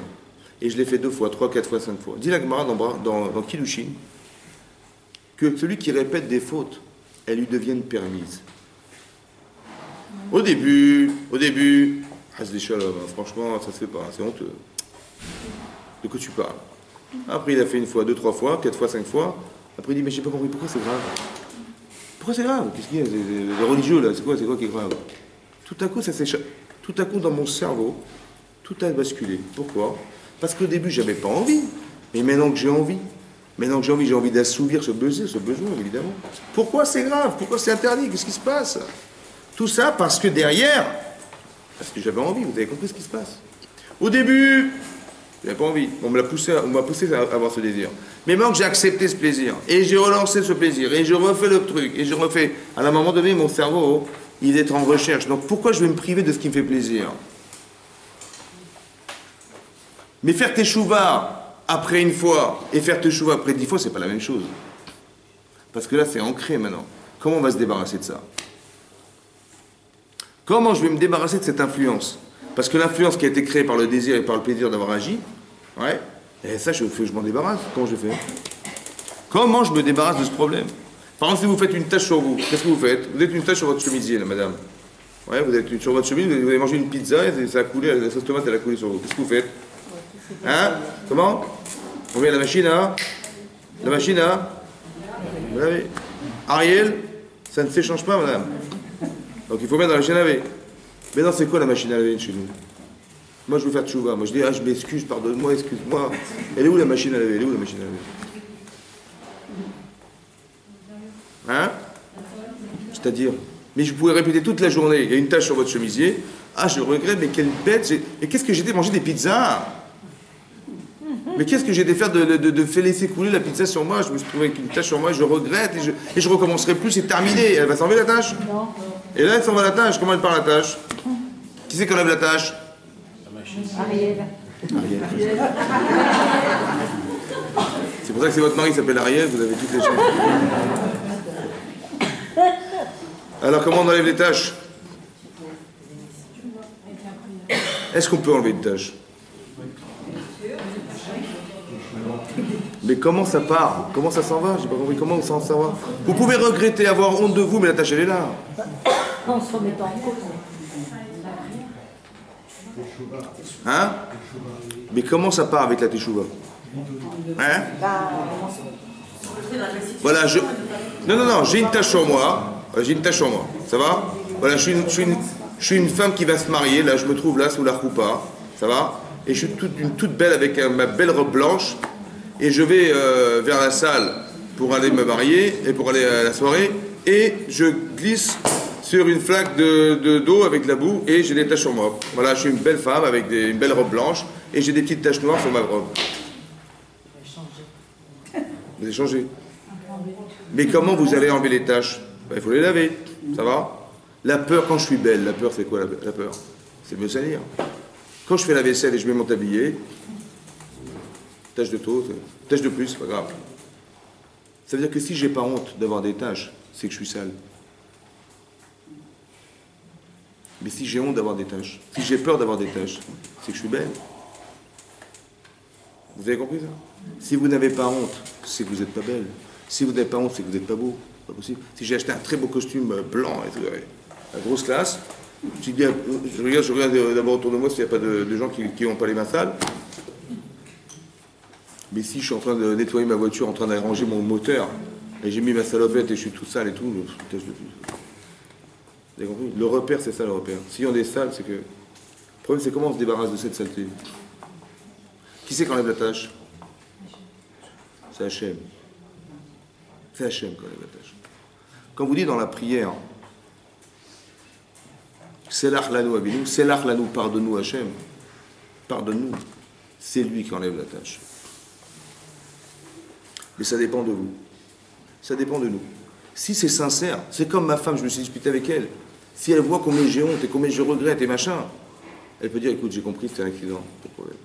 Et je l'ai fait 2 fois, 3, 4 fois, 5 fois. Dit la Gemara dans Kiddushin que celui qui répète des fautes, elles lui deviennent permises. Au début, franchement, ça se fait pas, c'est honteux. De quoi tu parles? Après, il a fait 1 fois, 2, 3 fois, 4 fois, 5 fois. Après, il dit, mais je n'ai pas compris, pourquoi c'est grave? Pourquoi c'est grave? Qu'est-ce qu'il y a? Les religieux, là, c'est quoi qui est grave? Tout à coup, tout à coup, dans mon cerveau, tout a basculé. Pourquoi? Parce qu'au début, j'avais pas envie. Mais maintenant que j'ai envie, j'ai envie d'assouvir ce besoin, évidemment. Pourquoi c'est grave? Pourquoi c'est interdit? Qu'est-ce qui se passe? Tout ça parce que derrière, parce que j'avais envie, vous avez compris ce qui se passe. Au début, j'avais pas envie. On m'a poussé à avoir ce désir. Mais maintenant que j'ai accepté ce plaisir, et j'ai relancé ce plaisir, et je refais le truc, et je refais, à un moment donné, mon cerveau, il est en recherche. Donc pourquoi je vais me priver de ce qui me fait plaisir? Mais faire teshuva après une fois et faire teshuva après 10 fois, c'est pas la même chose. Parce que là, c'est ancré maintenant. Comment on va se débarrasser de ça? Comment je vais me débarrasser de cette influence? Parce que l'influence qui a été créée par le désir et par le plaisir d'avoir agi, ouais, et ça, je m'en débarrasse. Comment je fais? Comment je me débarrasse de ce problème? Par exemple, si vous faites une tâche sur vous, qu'est-ce que vous faites? Vous êtes une tâche sur votre chemisier, là, madame. Ouais, vous êtes sur votre chemise, vous avez mangé une pizza et ça a coulé, la sauce tomate, elle a coulé sur vous. Qu'est-ce que vous faites? Hein? Comment? On met à la machine à? La machine à? Vous l'avez. Ariel, ça ne s'échange pas, madame. Donc il faut mettre dans la machine à laver. Mais non, c'est quoi la machine à laver chez nous? Moi, je veux faire tchouva. Moi, je dis, ah, je m'excuse, pardonne-moi, excuse-moi. Elle est où la machine à laver? Elle est où la machine à laver? Hein? C'est-à-dire? Mais je pourrais répéter toute la journée. Il y a une tache sur votre chemisier. Ah, je regrette, mais quelle bête. Mais qu'est-ce que j'étais manger des pizzas? Mais qu'est-ce que j'ai été faire de faire laisser couler la pizza sur moi? Je me suis trouvé avec une tâche sur moi, je regrette et je recommencerai plus, c'est terminé. Elle va s'enlever la tâche? Non. Et là, elle s'en va la tâche. Comment elle part la tâche? Qui c'est qui enlève la tâche? Ariel. Ariel. C'est pour ça que c'est votre mari qui s'appelle Ariel, vous avez toutes les choses. Alors, comment on enlève les tâches? Est-ce qu'on peut enlever une tâche? Mais comment ça part? Comment ça s'en va? J'ai pas compris. Comment ça s'en va? Vous pouvez regretter, avoir honte de vous, mais la tâche, elle est là. En se remettant en cause. Hein? Mais comment ça part avec la teshuva? Hein? Voilà, Non, j'ai une tâche sur moi. J'ai une tâche sur moi. Ça va? Voilà, je suis une femme qui va se marier. Là, je me trouve là, sous la roupa. Ça va? Et je suis toute belle avec ma belle robe blanche. Et je vais vers la salle pour aller me marier et pour aller à la soirée. Et je glisse sur une flaque d'eau avec de la boue et j'ai des taches sur moi. Voilà, je suis une belle femme avec une belle robe blanche et j'ai des petites taches noires sur ma robe. Vous avez changé. Mais comment vous allez enlever les taches? Ben, il faut les laver. Ça va? La peur, quand je suis belle, la peur c'est quoi la peur? C'est de me salir. Quand je fais la vaisselle et je mets mon tablier, tache de trop, tache de plus, c'est pas grave. Ça veut dire que si j'ai pas honte d'avoir des taches, c'est que je suis sale. Mais si j'ai honte d'avoir des taches, si j'ai peur d'avoir des taches, c'est que je suis belle. Vous avez compris ça? Si vous n'avez pas honte, c'est que vous n'êtes pas belle. Si vous n'avez pas honte, c'est que vous n'êtes pas beau. Pas possible. Si j'ai acheté un très beau costume blanc et tout, la grosse classe, je regarde d'abord autour de moi s'il n'y a pas de gens qui n'ont pas les mains sales. Mais si je suis en train de nettoyer ma voiture, en train d'arranger mon moteur, et j'ai mis ma salopette et je suis tout sale et tout, tâche de plus. Vous avez compris? Le repère, c'est ça le repère. Si on est sale, c'est que... Le problème, c'est comment on se débarrasse de cette saleté. Qui c'est qui enlève la tâche? C'est Hachem. C'est Hachem qui enlève la tâche. Quand vous dites dans la prière, Selach lanu abinu, Selach lanu, pardonne-nous Hachem, pardonne-nous, c'est lui qui enlève la tâche. Mais ça dépend de vous. Ça dépend de nous. Si c'est sincère, c'est comme ma femme, je me suis disputé avec elle. Si elle voit combien j'ai honte et combien je regrette et machin, elle peut dire, écoute, j'ai compris, c'était un accident, pas de problème.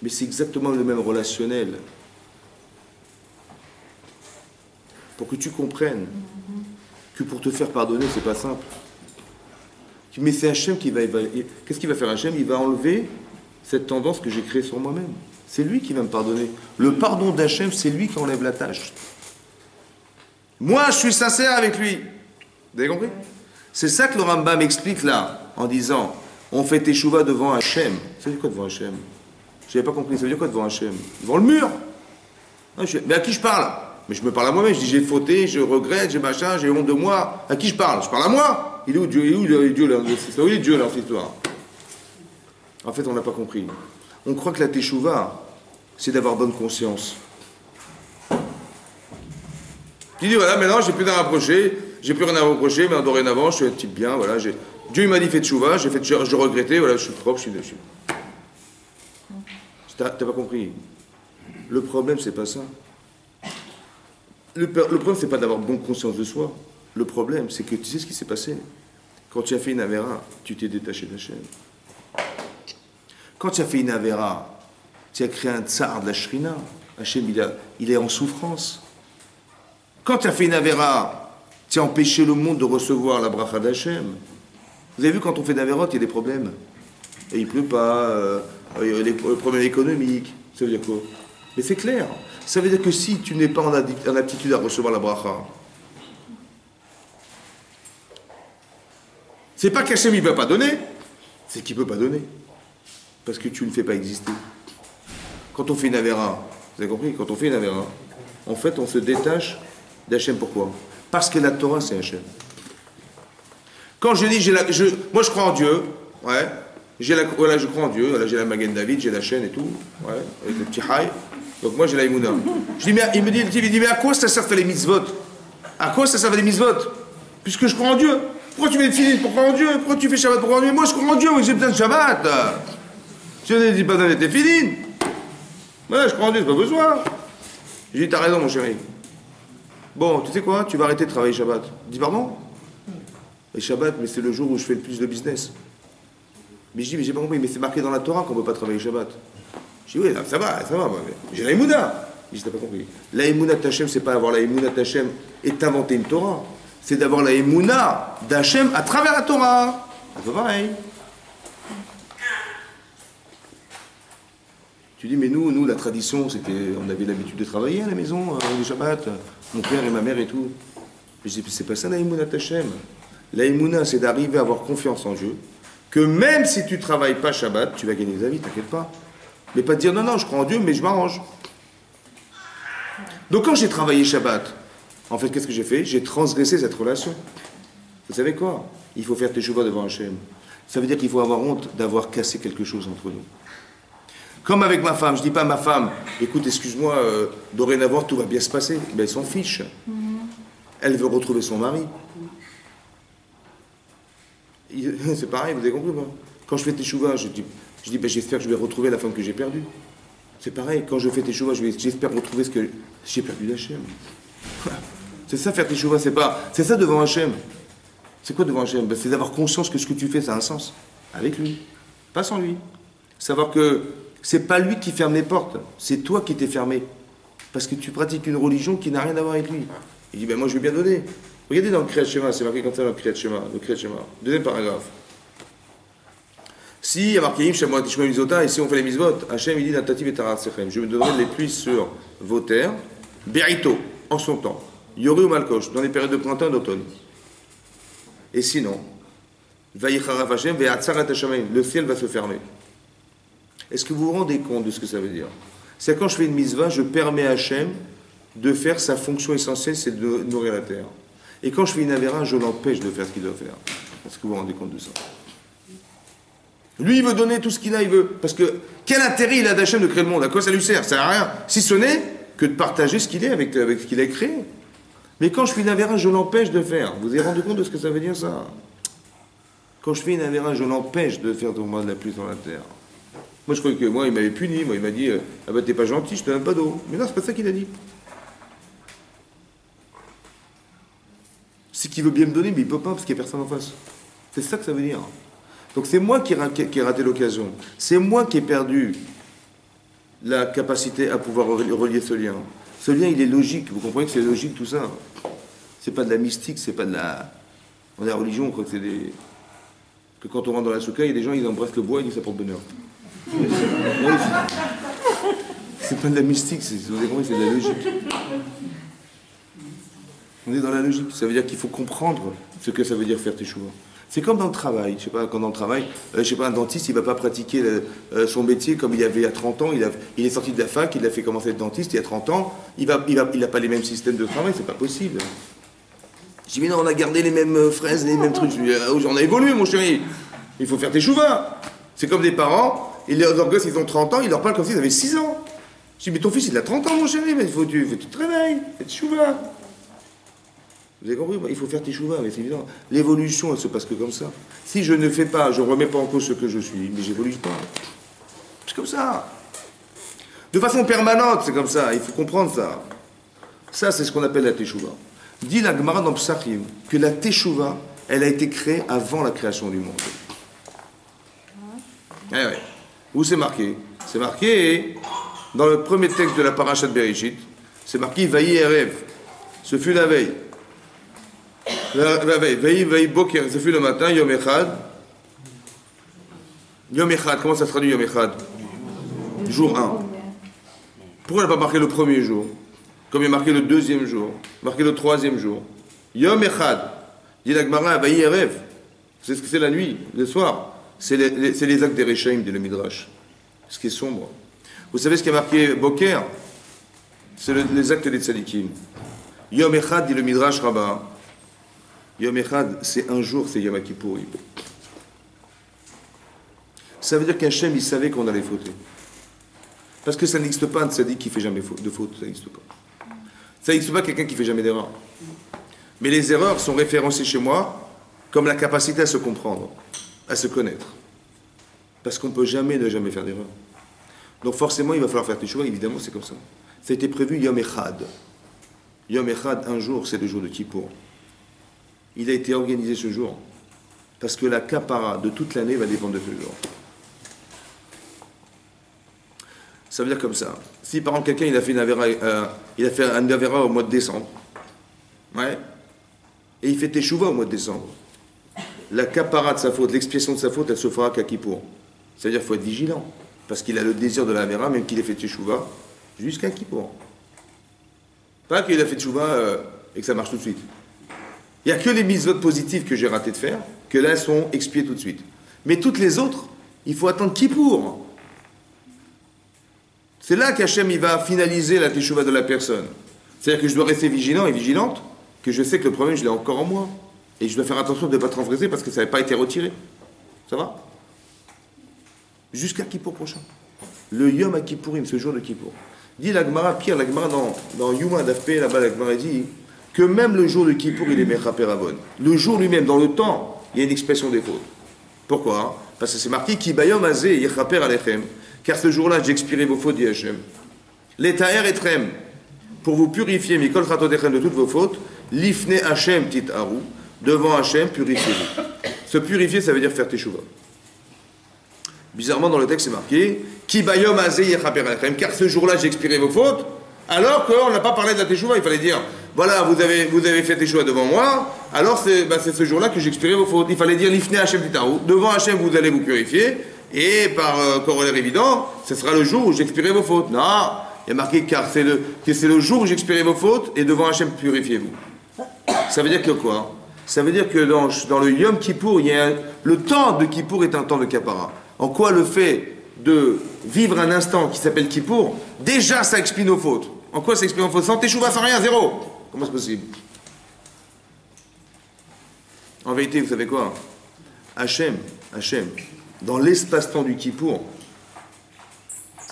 Mais c'est exactement le même relationnel. Pour que tu comprennes que pour te faire pardonner, c'est pas simple. Mais c'est Hachem qui va... Qu'est-ce qu'il va faire Hachem? Il va enlever cette tendance que j'ai créée sur moi-même. C'est lui qui va me pardonner. Le pardon d'Hachem, c'est lui qui enlève la tâche. Moi, je suis sincère avec lui. Vous avez compris? C'est ça que le Rambam explique là, en disant, on fait teshuva devant Hachem. Ça veut dire quoi devant Hachem? Je n'avais pas compris. Ça veut dire quoi devant Hachem? Devant le mur. Mais à qui je parle? Mais je me parle à moi-même. Je dis, j'ai fauté, je regrette, j'ai machin, j'ai honte de moi. À qui je parle? Je parle à moi. Il est où Dieu? Il est où Dieu là? Où est Dieu dans cette histoire? En fait, on n'a pas compris. On croit que la teshuva, c'est d'avoir bonne conscience. Tu dis, voilà, maintenant, j'ai plus rien à reprocher, mais dorénavant, je suis un type bien, voilà. Dieu m'a dit, fais teshuva, je regrettais, voilà, je suis propre, je suis. T'as pas compris. Le problème, c'est pas ça. Le problème, c'est pas d'avoir bonne conscience de soi. Le problème, c'est que tu sais ce qui s'est passé. Quand tu as fait une avéra, tu t'es détaché d'Hachem. Quand tu as fait une avéra, Tu as créé un tsar de la shrina. Hachem, il est en souffrance. Quand tu as fait une avéra, tu as empêché le monde de recevoir la bracha d'Hachem. Vous avez vu, quand on fait d'avérote, il y a des problèmes. Et il pleut pas, il y a des problèmes économiques. Ça veut dire quoi? Mais c'est clair. Ça veut dire que si tu n'es pas en aptitude à recevoir la bracha, c'est pas qu'Hachem il ne va pas donner, c'est qu'il ne peut pas donner. Parce que tu ne fais pas exister. Quand on fait une avéra, vous avez compris? Quand on fait une avéra, en fait, on se détache d'Hachem. Pourquoi? Parce que la Torah, c'est Hachem. Quand je dis, moi je crois en Dieu, ouais, voilà, je crois en Dieu, voilà, j'ai la Magen David, j'ai la chaîne et tout, ouais, avec le petit haï, donc moi j'ai la Emouna. Je dis, mais, il me dit, mais à quoi ça sert les mitzvot? À quoi ça sert les mitzvot? Puisque je crois en Dieu. Pourquoi tu mets de finis pour croire en Dieu? Pourquoi tu fais Shabbat pour croire en Dieu? Moi je crois en Dieu, moi j'ai besoin de Shabbat. Je ne dis pas donner tes finis. Voilà, je crois en Dieu, c'est pas besoin. Je dis, t'as raison mon chéri. Bon, tu sais quoi? Tu vas arrêter de travailler Shabbat. Je dis, pardon? Et Shabbat, mais c'est le jour où je fais le plus de business. Mais je dis, mais j'ai pas compris, mais c'est marqué dans la Torah qu'on ne peut pas travailler Shabbat. Je dis, oui, ça va, j'ai la Emouna. Je dis, t'as pas compris. La Emouna d'Hachem, c'est pas avoir la Emouna d'Hachem et t'inventer une Torah. C'est d'avoir la Emouna d'Hachem à travers la Torah. C'est pareil. Tu dis, mais nous, la tradition, c'était, on avait l'habitude de travailler à la maison, le Shabbat, mon père et ma mère et tout. Mais je dis, c'est pas ça la Emouna d'Hachem. La Emouna, c'est d'arriver à avoir confiance en Dieu, que même si tu ne travailles pas Shabbat, tu vas gagner ta vie, t'inquiète pas. Mais pas te dire, non, je crois en Dieu, mais je m'arrange. Donc quand j'ai travaillé Shabbat, en fait, qu'est-ce que j'ai fait? J'ai transgressé cette relation. Vous savez quoi? Il faut faire teshuva devant Hachem. Ça veut dire qu'il faut avoir honte d'avoir cassé quelque chose entre nous. Comme avec ma femme, je ne dis pas à ma femme, écoute, excuse-moi, dorénavant, tout va bien se passer. Mais elle s'en fiche. Elle veut retrouver son mari. C'est pareil, vous avez compris, moi. Quand je fais teshuva, je dis ben, j'espère que je vais retrouver la femme que j'ai perdue. C'est pareil, quand je fais teshuva, j'espère retrouver ce que j'ai perdu d'Hachem. C'est ça faire teshuva, c'est ça devant Hachem. C'est quoi devant Hachem? Ben, c'est d'avoir conscience que ce que tu fais, ça a un sens. Avec lui, pas sans lui. Savoir que c'est pas lui qui ferme les portes, c'est toi qui t'es fermé. Parce que tu pratiques une religion qui n'a rien à voir avec lui. Il dit, ben moi je vais bien donner. Regardez dans le Kriyat Shema, c'est marqué comme ça dans le Kriyat Shema. Deuxième paragraphe. Si il y a marqué Im Shamot Tishma Mizota, et si on fait les mitzvot, Hachem il dit Natativ et Tarat Sechem, je me donnerai les pluies sur vos terres, Berito, en son temps, Yori ou Malkosh, dans les périodes de printemps et d'automne. Et sinon, Vayicharav Hachem, Ve'atzarat Hashamayim, le ciel va se fermer. Est-ce que vous vous rendez compte de ce que ça veut dire? C'est quand je fais une mitzvah, je permets à Hachem de faire sa fonction essentielle, c'est de nourrir la terre. Et quand je fais une avéra, je l'empêche de faire ce qu'il doit faire. Est-ce que vous vous rendez compte de ça? Lui, il veut donner tout ce qu'il a, il veut. Parce que, quel intérêt il a d'Hachem de créer le monde? À quoi ça lui sert? Ça sert à rien. Si ce n'est que de partager ce qu'il est avec ce qu'il a créé. Mais quand je fais une avéra, je l'empêche de faire. Vous vous avez rendu compte de ce que ça veut dire, ça? Quand je fais une avéra, je l'empêche de faire tomber de la pluie sur la terre. Moi, je croyais que moi, il m'avait puni. Moi, il m'a dit, ah bah t'es pas gentil, je te donne pas d'eau. Mais non, c'est pas ça qu'il a dit. C'est qu'il veut bien me donner, mais il peut pas parce qu'il n'y a personne en face. C'est ça que ça veut dire. Donc c'est moi qui ai raté l'occasion. C'est moi qui ai perdu la capacité à pouvoir relier ce lien. Ce lien, il est logique. Vous comprenez que c'est logique tout ça. C'est pas de la mystique, c'est pas de la... Dans la religion, on croit que c'est des... Que quand on rentre dans la soukha, il y a des gens, ils embrassent le bois et ils disent ça porte bonheur. C'est pas de la mystique, vous avez compris, c'est de la logique. On est dans la logique. Ça veut dire qu'il faut comprendre ce que ça veut dire faire teshuva. C'est comme dans le travail. Je sais pas, quand dans le travail, un dentiste, il va pas pratiquer son métier comme il y avait il y a 30 ans. Il est sorti de la fac, il a fait commencer à être dentiste il y a 30 ans. Il a pas les mêmes systèmes de travail, c'est pas possible. Je dis, mais non, on a gardé les mêmes fraises, les mêmes trucs. Je dis, on a évolué, mon chéri. Il faut faire teshuva. C'est comme des parents, et leurs gosses, ils ont 30 ans, ils leur parlent comme s'ils avaient 6 ans. Je dis, mais ton fils, il a 30 ans, mon chéri, mais il faut que tu te réveilles, fais teshuva. Vous avez compris? Il faut faire teshuva, mais c'est évident. L'évolution, elle se passe que comme ça. Si je ne fais pas, je ne remets pas en cause ce que je suis, mais j'évolue pas. C'est comme ça. De façon permanente, c'est comme ça. Il faut comprendre ça. Ça, c'est ce qu'on appelle la teshuva. Dit la Gemara dans Psachim que la teshuva, elle a été créée avant la création du monde. Eh ouais. Où c'est marqué? C'est marqué dans le premier texte de la Parashat Bereshit. C'est marqué Vayi Erev. Ce fut la veille. La veille. Vayi Boker. Ce fut le matin. Yom Echad. Yom Echad. Comment ça se traduit Yom Echad? Jour 1. Pourquoi il n'a pas marqué le premier jour? Comme il a marqué le deuxième jour, marqué le troisième jour. Yom Echad. Dit la Gemara, Vayi Erev. C'est ce que c'est la nuit, le soir. C'est les actes des Rechaim, dit le Midrash. Ce qui est sombre. Vous savez ce qui a marqué Boker? C'est les actes des Tzadikim. Yom Echad, dit le Midrash Rabbah. Yom Echad, c'est un jour, c'est Yom Kippourim. Ça veut dire qu'Hachem, il savait qu'on allait fauter. Parce que ça n'existe pas un Tzadik qui ne fait jamais de faute. Ça n'existe pas. Ça n'existe pas quelqu'un qui ne fait jamais d'erreur. Mais les erreurs sont référencées chez moi comme la capacité à se comprendre, à se connaître. Parce qu'on ne peut jamais ne jamais faire d'erreur. Donc forcément, il va falloir faire tes choix, évidemment, c'est comme ça. Ça a été prévu Yom Echad. Yom Echad, un jour, c'est le jour de Kippour. Il a été organisé ce jour. Parce que la kapara de toute l'année va dépendre de ce jour. Ça veut dire comme ça. Si par exemple quelqu'un il a fait un avera au mois de décembre, ouais, et il fait teshuva au mois de décembre, la kapara de sa faute, l'expiation de sa faute, elle se fera qu'à Kippour. C'est-à-dire qu'il faut être vigilant, parce qu'il a le désir de l'avera, même qu'il ait fait teshuva, jusqu'à Kippour. Pas qu'il a fait teshuva et que ça marche tout de suite. Il n'y a que les mitzvot positives que j'ai raté de faire, que là elles sont expiées tout de suite. Mais toutes les autres, il faut attendre Kippour. C'est là qu'Hachem il va finaliser la teshuva de la personne. C'est-à-dire que je dois rester vigilant et vigilante, que je sais que le problème je l'ai encore en moi. Et je dois faire attention de ne pas transgresser parce que ça n'avait pas été retiré. Ça va? Jusqu'à Kippour prochain. Le Yom Kippourim, ce jour de Kippour. Dit la Gemara, pire, la Gemara dans Yuma Dafpé, là-bas la Gemara dit que même le jour de Kippour il est Mechaper Avon. Le jour lui-même, dans le temps, il y a une expression des fautes. Pourquoi? Parce que c'est marqué Ki Bayom Azeh Yechaper Alechem. Car ce jour-là, j'expirerai vos fautes, dit Hachem. L'Etaher etrem, pour vous purifier, Mikol Chatotechem, de toutes vos fautes, l'Ifne Hachem tit Haru, devant Hachem, purifiez-vous. Se purifier, ça veut dire faire teshuva. Bizarrement, dans le texte, c'est marqué Ki bayom azeh yechaper alechem, car ce jour-là, j'expirerai vos fautes, alors qu'on n'a pas parlé de la teshuva. Il fallait dire voilà, vous avez fait teshuva devant moi, alors c'est ce jour-là que j'expirerai vos fautes. Il fallait dire l'Ifne Hachem tit Haru, devant Hachem, vous allez vous purifier. Et par corollaire évident, ce sera le jour où j'expirerai vos fautes. Non, il y a marqué car c'est le jour où j'expirerai vos fautes et devant Hachem purifiez-vous. Ça veut dire que quoi? Ça veut dire que dans le Yom Kippour, le temps de Kippour est un temps de kapara. En quoi le fait de vivre un instant qui s'appelle Kippour, déjà ça expie nos fautes. En quoi ça expie nos fautes? Sans teshuva, sans rien, zéro. Comment c'est possible? En vérité, vous savez quoi? Hachem, dans l'espace-temps du Kippour,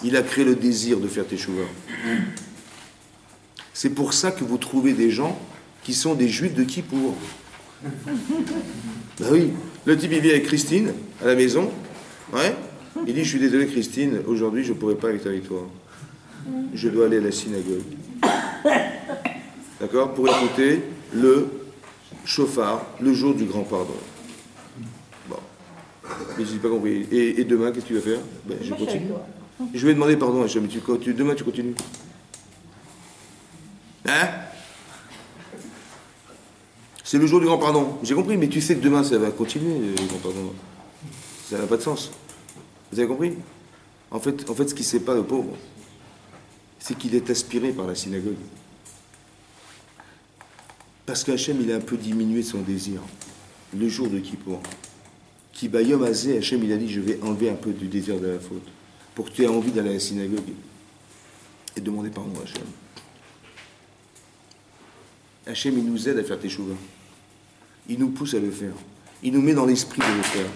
il a créé le désir de faire teshuva. C'est pour ça que vous trouvez des gens qui sont des juifs de Kippour. Ben oui, le type il vient avec Christine à la maison, ouais, il dit je suis désolé Christine, aujourd'hui je ne pourrai pas être avec toi. Je dois aller à la synagogue. D'accord? Pour écouter le chauffard le jour du grand pardon. Mais je n'ai pas compris. Et demain, qu'est-ce que tu vas faire? Ben, je continue. Je vais demander pardon à Hachem. Demain, tu continues. Hein? C'est le jour du grand pardon. J'ai compris, mais tu sais que demain, ça va continuer, le grand pardon. Ça n'a pas de sens. Vous avez compris? En fait, ce qu'il ne sait pas, le pauvre, c'est qu'il est aspiré par la synagogue. Parce qu'Hachem, il a un peu diminué son désir. Le jour de Kippour. Ki bayom azeh, Hachem il a dit je vais enlever un peu du désir de la faute pour que tu aies envie d'aller à la synagogue et demander pardon à Hachem. Hachem il nous aide à faire teshuva. Il nous pousse à le faire. Il nous met dans l'esprit de le faire.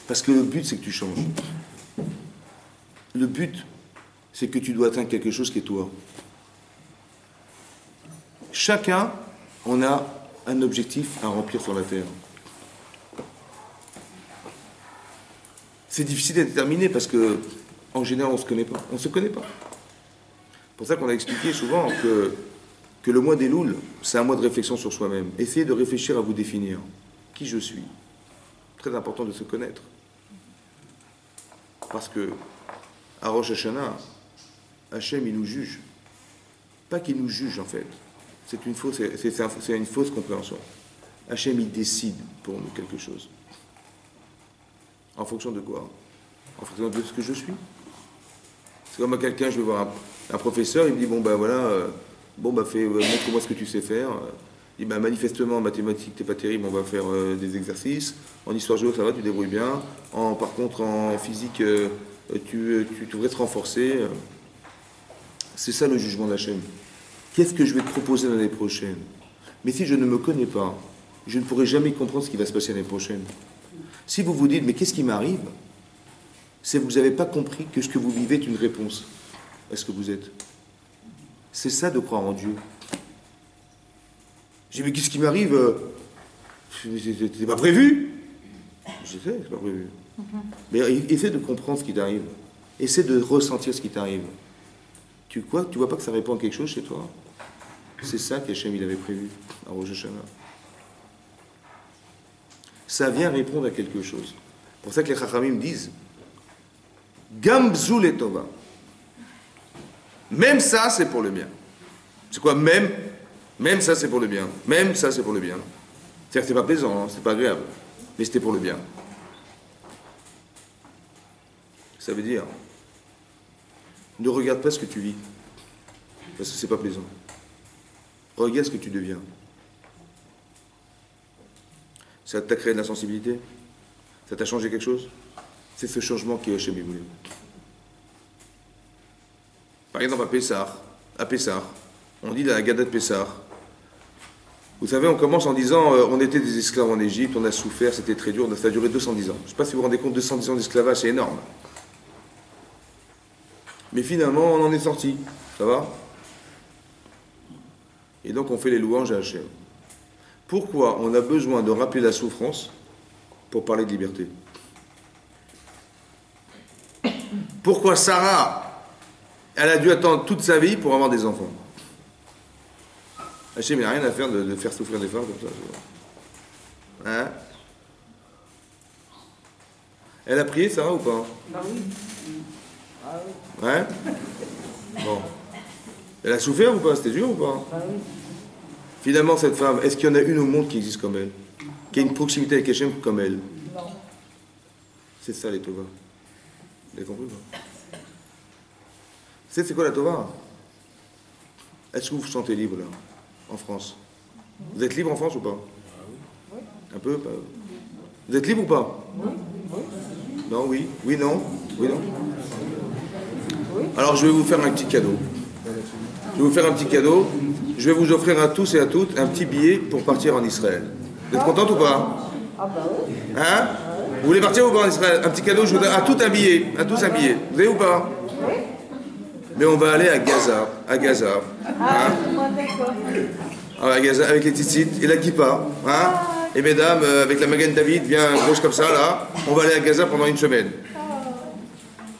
Parce que le but c'est que tu changes. Le but c'est que tu dois atteindre quelque chose qui est toi. Chacun on a un objectif à remplir sur la terre. C'est difficile à déterminer parce que, en général, on ne se connaît pas. On ne se connaît pas. C'est pour ça qu'on a expliqué souvent que le mois d'Elul, c'est un mois de réflexion sur soi-même. Essayez de réfléchir à vous définir. Qui je suis? Très important de se connaître. Parce que, à Rosh Hashanah, Hachem, il nous juge. Pas qu'il nous juge, en fait. C'est une fausse compréhension. Hachem, il décide pour nous quelque chose. En fonction de quoi? En fonction de ce que je suis. C'est comme quelqu'un, je vais voir un professeur, il me dit, bon, ben voilà, montre-moi ce que tu sais faire. Il dit, ben, manifestement, en mathématiques, t'es pas terrible, on va faire des exercices. En histoire géo, ça va, tu débrouilles bien. Par contre, en physique, tu devrais te renforcer. C'est ça le jugement d'Hachem. Qu'est-ce que je vais te proposer l'année prochaine? Mais si je ne me connais pas, je ne pourrai jamais comprendre ce qui va se passer l'année prochaine. Si vous vous dites, mais qu'est-ce qui m'arrive? C'est que vous n'avez pas compris que ce que vous vivez est une réponse à ce que vous êtes. C'est ça de croire en Dieu. J'ai dit, mais qu'est-ce qui m'arrive? C'était pas prévu. Je sais, c'est pas prévu. Mais essaie de comprendre ce qui t'arrive. Essaie de ressentir ce qui t'arrive. Tu vois pas que ça répond à quelque chose chez toi? C'est ça qu'Hachem il avait prévu à Rosh Hashanah. Ça vient répondre à quelque chose. C'est pour ça que les Chachamim disent Gamzul et Tova. Même ça, c'est pour le bien. C'est quoi même? Même ça, c'est pour le bien. Même ça, c'est pour le bien. C'est-à-dire que c'est pas plaisant, hein, c'est pas agréable. Mais c'était pour le bien. Ça veut dire ne regarde pas ce que tu vis. Parce que c'est pas plaisant. Regarde ce que tu deviens. Ça t'a créé de la sensibilité? Ça t'a changé quelque chose? C'est ce changement qui est Hachem voulu. Par exemple, à Pessah, on dit la Haggadah de Pessah. Vous savez, on commence en disant on était des esclaves en Égypte, on a souffert, c'était très dur, ça a duré 210 ans. Je ne sais pas si vous vous rendez compte, 210 ans d'esclavage, c'est énorme. Mais finalement, on en est sorti. Ça va? Et donc, on fait les louanges à Hachem. Pourquoi on a besoin de rappeler la souffrance pour parler de liberté? Pourquoi Sarah, elle a dû attendre toute sa vie pour avoir des enfants? Hachem, il n'a rien à faire de faire souffrir des femmes comme ça. Hein? Elle a prié, Sarah, ou pas? Ah oui. Ouais? Bon. Elle a souffert ou pas? C'était dur ou pas? Ah oui. Finalement, cette femme, est-ce qu'il y en a une au monde qui existe comme elle? Qui a une proximité avec Hachem comme elle? Non. C'est ça les Tova. Vous avez compris ou pas? C'est quoi la Tova? Est-ce que vous vous sentez libre là, en France? Vous êtes libre en France ou pas? Un peu? Pas... Vous êtes libre ou pas? Non, oui? Oui, non? Oui, non? Alors je vais vous faire un petit cadeau. Je vais vous faire un petit cadeau. Je vais vous offrir à tous et à toutes un petit billet pour partir en Israël. Vous êtes contente ou pas? Ah bah oui. Hein? Vous voulez partir ou pas en Israël? Un petit cadeau, je vous donne à tout un billet. À tous un billet. Vous avez ou pas? Oui. Mais on va aller à Gaza. À Gaza. Ah, Hein? moi d'accord. Ah, à Gaza avec les tzitzit et la kippa. Hein? Et mesdames, avec la Magen David bien grosse comme ça, là, on va aller à Gaza pendant une semaine.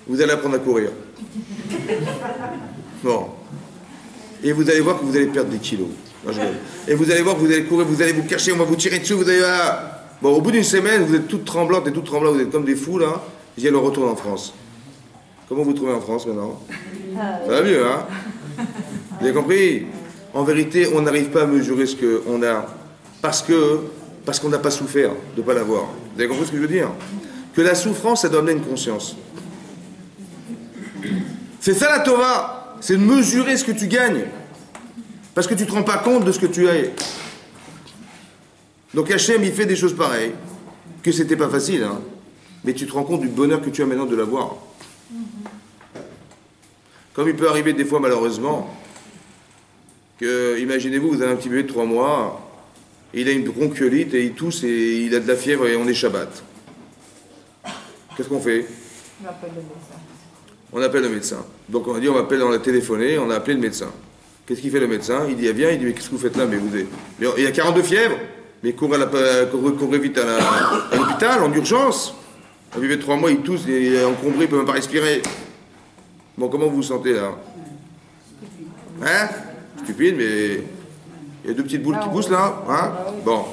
Vous allez apprendre à courir. Bon. Et vous allez voir que vous allez perdre des kilos. Et vous allez voir que vous allez courir, vous allez vous cacher, on va vous tirer dessus, vous allez... Bon, au bout d'une semaine, vous êtes toutes tremblantes et toutes tremblantes, vous êtes comme des fous, là. Je dis, alors retourne en France. Comment vous trouvez en France, maintenant? Ça va mieux, hein? Vous avez compris? En vérité, on n'arrive pas à mesurer ce qu'on a parce qu'on n'a pas souffert de ne pas l'avoir. Vous avez compris ce que je veux dire? Que la souffrance, ça doit amener une conscience. C'est ça la Torah, c'est de mesurer ce que tu gagnes. Parce que tu ne te rends pas compte de ce que tu as. Donc Hachem, il fait des choses pareilles, que c'était pas facile, hein, mais tu te rends compte du bonheur que tu as maintenant de l'avoir. Comme il peut arriver des fois, malheureusement, que, imaginez-vous, vous avez un petit bébé de 3 mois, il a une bronchiolite et il tousse et il a de la fièvre et on est Shabbat. Qu'est-ce qu'on fait? On appelle le médecin. On appelle le médecin. Donc on a dit, on a téléphoné, on a appelé le médecin. Qu'est-ce qu'il fait le médecin? Il dit, viens, il dit, mais qu'est-ce que vous faites là? Mais il y a 42 fièvres, mais courez vite à l'hôpital, en urgence. Un bébé de 3 mois, il tousse, il est encombré, il ne peut même pas respirer. Bon, comment vous vous sentez là? Hein? Stupide, mais il y a 2 petites boules qui poussent là. Hein? Bon,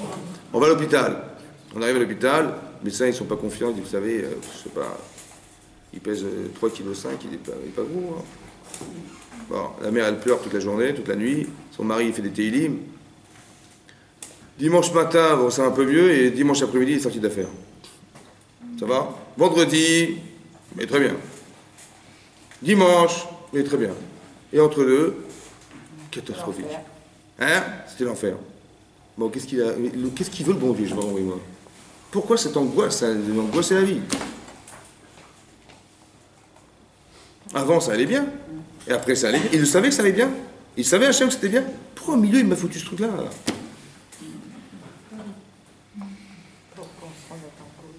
on va à l'hôpital. On arrive à l'hôpital, les médecins ils ne sont pas confiants, ils disent, vous savez, je sais pas. il pèse 3,5 kg, il est pas gros. Hein. Bon, la mère, elle pleure toute la journée, toute la nuit. Son mari, il fait des télim. Dimanche matin, bon, c'est un peu mieux, et dimanche après-midi, il est sorti d'affaires. Ça va? Vendredi, mais très bien. Dimanche, mais très bien. Et entre deux, catastrophique. Hein? C'était l'enfer. Bon, qu'est-ce qu'il veut le bon Dieu, je vais envoyer moi? Pourquoi cette angoisse? L'angoisse, c'est la vie. Avant, ça allait bien. Et après, ça allait bien. Il le savait que ça allait bien. Il savait Hachem que c'était bien. Pourquoi au milieu, il m'a foutu ce truc-là?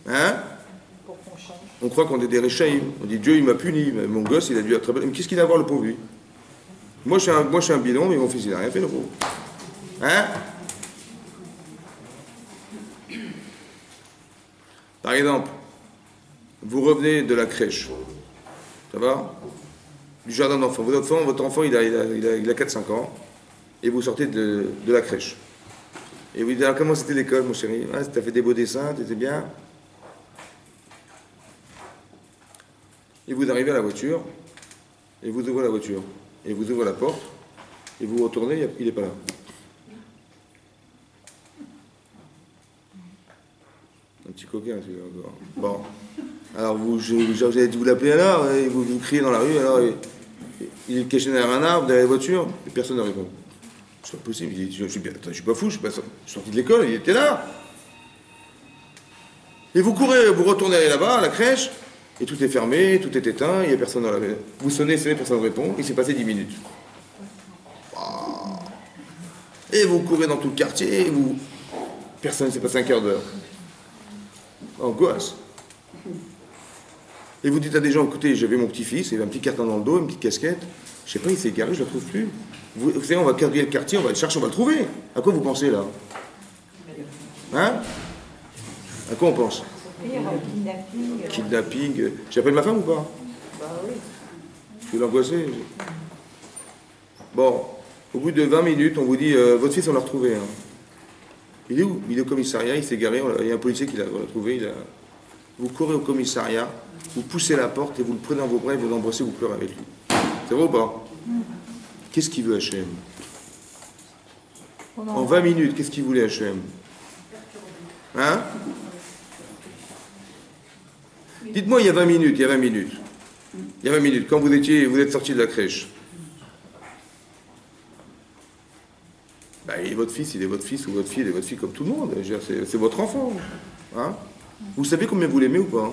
Hein? On croit qu'on est des réchaïm. On dit Dieu, il m'a puni. Mon gosse, il a dû attraper. Mais qu'est-ce qu'il a à voir, le pauvre, lui? Moi, je suis un bidon, mais mon fils, il n'a rien fait, le pauvre. Hein? Par exemple, vous revenez de la crèche. Ça va? Du jardin d'enfants. Votre enfant, il a 4-5 ans. Et vous sortez de la crèche. Et vous dites, alors, comment c'était l'école, mon chéri? Ah, t'as fait des beaux dessins, t'étais bien? Et vous arrivez à la voiture, et vous ouvrez la voiture, et vous ouvrez la porte, et vous retournez, il n'est pas là. Un petit coquin, celui-là encore. Bon. Alors, vous avez dû vous l'appeler alors, et vous criez dans la rue, alors il est caché derrière un arbre, derrière la voiture, et personne ne répond. C'est pas possible, il dit, je suis pas fou, je suis sorti de l'école, il était là. Et vous courez, vous retournez là-bas, à la crèche, et tout est fermé, tout est éteint, il n'y a personne dans la maison. Vous sonnez, personne ne répond, il s'est passé 10 minutes. Et vous courez dans tout le quartier, et personne ne s'est passé un quart d'heure. Angoisse. Et vous dites à des gens, écoutez, j'avais mon petit-fils, il avait un petit carton dans le dos, une petite casquette, je sais pas, il s'est égaré, je ne le trouve plus. Vous savez, on va quadriller le quartier, on va le chercher, on va le trouver. À quoi vous pensez, là? Hein? À quoi on pense? Kidnapping. J'appelle ma femme ou pas? Bah oui. Je suis angoissé. Bon, au bout de 20 minutes, on vous dit, votre fils, on l'a retrouvé. Hein. Il est où? Il est au commissariat, il s'est garé, il y a un policier qui l'a retrouvé. Vous courez au commissariat, vous poussez la porte et vous le prenez dans vos bras et vous l'embrassez, vous pleurez avec lui. C'est vrai ou pas? Qu'est-ce qu'il veut Hachem? En 20 minutes, qu'est-ce qu'il voulait Hachem? Hein? Dites-moi, il y a 20 minutes, quand vous êtes sorti de la crèche. Ben, il est votre fils, ou votre fille, il est votre fille comme tout le monde. C'est votre enfant. Hein? Vous savez combien vous l'aimez ou pas?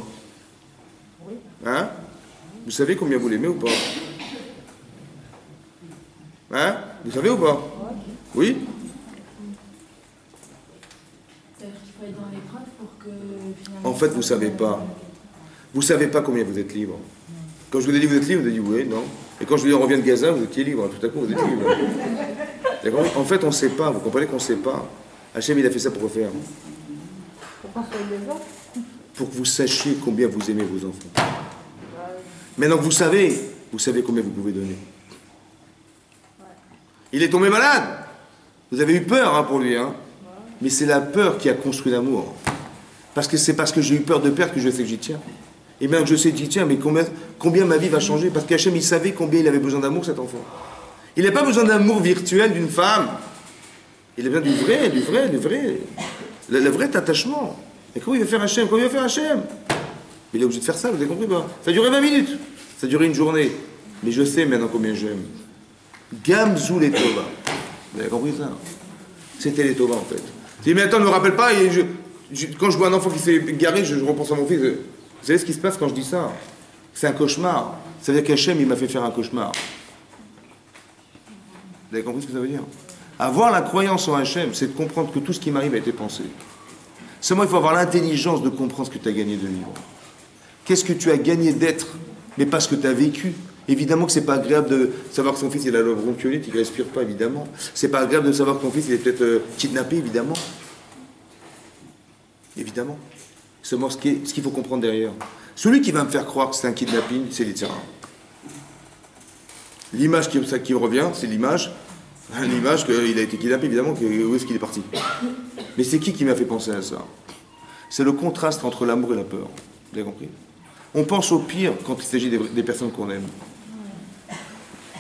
Hein? Vous savez combien vous l'aimez ou pas? Hein? Vous savez ou pas? Oui? En fait, vous savez pas. Vous savez pas combien vous êtes libre. Quand je vous ai dit vous êtes libre, vous avez dit oui, non. Et quand je vous ai dit on revient de Gaza, vous étiez libre. Tout à coup, vous êtes libre. D'accord? En fait, on ne sait pas. Vous comprenez qu'on ne sait pas. Hachem, il a fait ça pour faire. Pour que vous sachiez combien vous aimez vos enfants. Maintenant que vous savez combien vous pouvez donner. Il est tombé malade. Vous avez eu peur hein, pour lui. Hein. Mais c'est la peur qui a construit l'amour. Parce que c'est parce que j'ai eu peur de perdre que je sais que j'y tiens. Et maintenant que je sais que j'y tiens, mais combien ma vie va changer? Parce qu'Hachem, il savait combien il avait besoin d'amour, cet enfant. Il n'a pas besoin d'amour virtuel d'une femme. Il a besoin du vrai, le vrai attachement. Et comment il va faire Hachem? Mais il est obligé de faire ça, vous avez compris pas? Ça a duré 20 minutes. Ça a duré une journée. Mais je sais maintenant combien j'aime. Gamzou les Tova. Vous avez compris ça? C'était les Tova en fait. Je dis, mais attends, ne me rappelle pas. Quand je vois un enfant qui s'est garé, je repense à mon fils. Vous savez ce qui se passe quand je dis ça? C'est un cauchemar. Ça veut dire qu'Hachem, il m'a fait faire un cauchemar. Vous avez compris ce que ça veut dire? Avoir la croyance en Hachem, c'est de comprendre que tout ce qui m'arrive a été pensé. Seulement, il faut avoir l'intelligence de comprendre ce que tu as gagné de vivre. Qu'est-ce que tu as gagné d'être, mais pas ce que tu as vécu. Évidemment que c'est pas agréable de savoir que son fils il a la bronchiolite, il ne respire pas, évidemment. C'est pas agréable de savoir que ton fils il est peut-être kidnappé, évidemment. Évidemment. Seulement ce qu'il faut comprendre derrière. Celui qui va me faire croire que c'est un kidnapping, c'est l'Yitzhara. L'image qui revient, c'est l'image qu'il a été kidnappé, évidemment, où est-ce qu'il est parti. Mais c'est qui m'a fait penser à ça? C'est le contraste entre l'amour et la peur. Vous avez compris? On pense au pire quand il s'agit des personnes qu'on aime.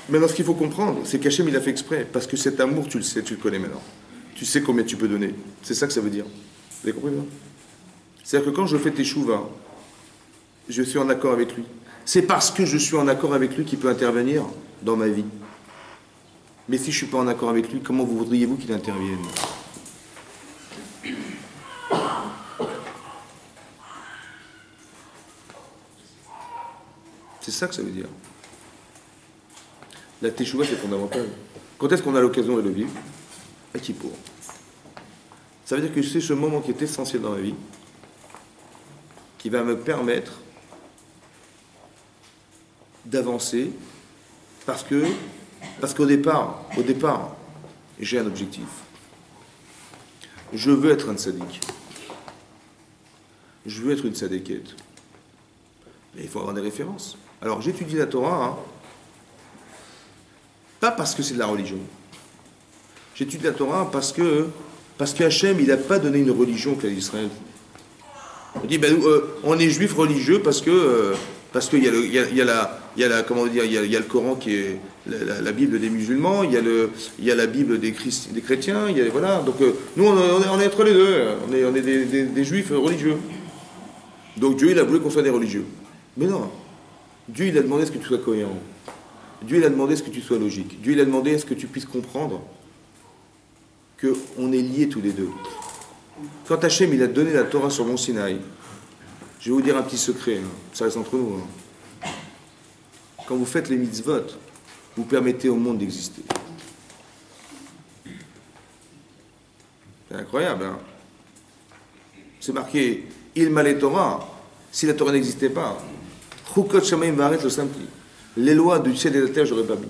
Maintenant, ce qu'il faut comprendre, c'est qu'Hachem, il a fait exprès. Parce que cet amour, tu le sais, tu le connais maintenant. Tu sais combien tu peux donner. C'est ça que ça veut dire. Vous avez compris, non? C'est-à-dire que quand je fais teshuva, je suis en accord avec lui. C'est parce que je suis en accord avec lui qu'il peut intervenir dans ma vie. Mais si je ne suis pas en accord avec lui, comment vous voudriez-vous qu'il intervienne? C'est ça que ça veut dire. La teshuva, c'est fondamental. Quand est-ce qu'on a l'occasion de le vivre? À Kippour. Ça veut dire que c'est ce moment qui est essentiel dans ma vie, qui va me permettre d'avancer, parce qu'au départ, j'ai un objectif. Je veux être un tzaddik. Je veux être une tzadékette. Mais il faut avoir des références. Alors, j'étudie la Torah, hein, pas parce que c'est de la religion. J'étudie la Torah parce que Hachem, il n'a pas donné une religion qu'à Israël. On dit, on est juif religieux parce que il y a le Coran qui est la Bible des musulmans, il y a la Bible des chrétiens, voilà. Donc nous on est entre les deux, on est des juifs religieux. Donc Dieu il a voulu qu'on soit des religieux. Mais non, Dieu il a demandé à ce que tu sois cohérent. Dieu il a demandé à ce que tu sois logique. Dieu il a demandé à ce que tu puisses comprendre qu'on est liés tous les deux. Quand Hachem il a donné la Torah sur Mont Sinaï, je vais vous dire un petit secret, hein, ça reste entre nous. Hein. Quand vous faites les mitzvot, vous permettez au monde d'exister. C'est incroyable, hein. C'est marqué Ilma le Torah, si la Torah n'existait pas. Chukot Shamayim Va'aretz le samedi. Les lois du ciel et de la terre, j'aurais pas mis.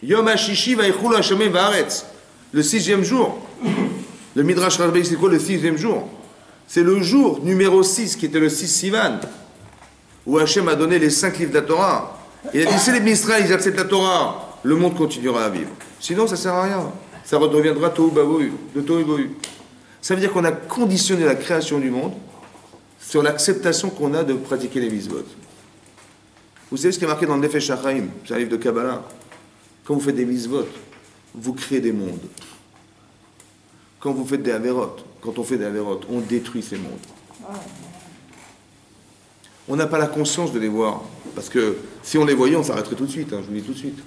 Yom HaShishi Vayichulu Hashamayim Va'aretz. Le 6e jour. Le Midrash Rabbi, c'est quoi le 6e jour? C'est le jour numéro 6, qui était le 6 Sivan, où Hachem a donné les 5 livres de la Torah. Il a dit, si les Israël, ils acceptent la Torah, le monde continuera à vivre. Sinon, ça ne sert à rien. Ça redeviendra Tohu Bohu, de Tohu Bohu. Ça veut dire qu'on a conditionné la création du monde sur l'acceptation qu'on a de pratiquer les mitzvot. Vous savez ce qui est marqué dans le Nefesh HaChaim, c'est un livre de Kabbalah. Quand vous faites des mitzvot, vous créez des mondes. Quand vous faites des avérotes, quand on fait des avérotes, on détruit ces mondes. On n'a pas la conscience de les voir. Parce que si on les voyait, on s'arrêterait tout de suite, hein, je vous le dis tout de suite.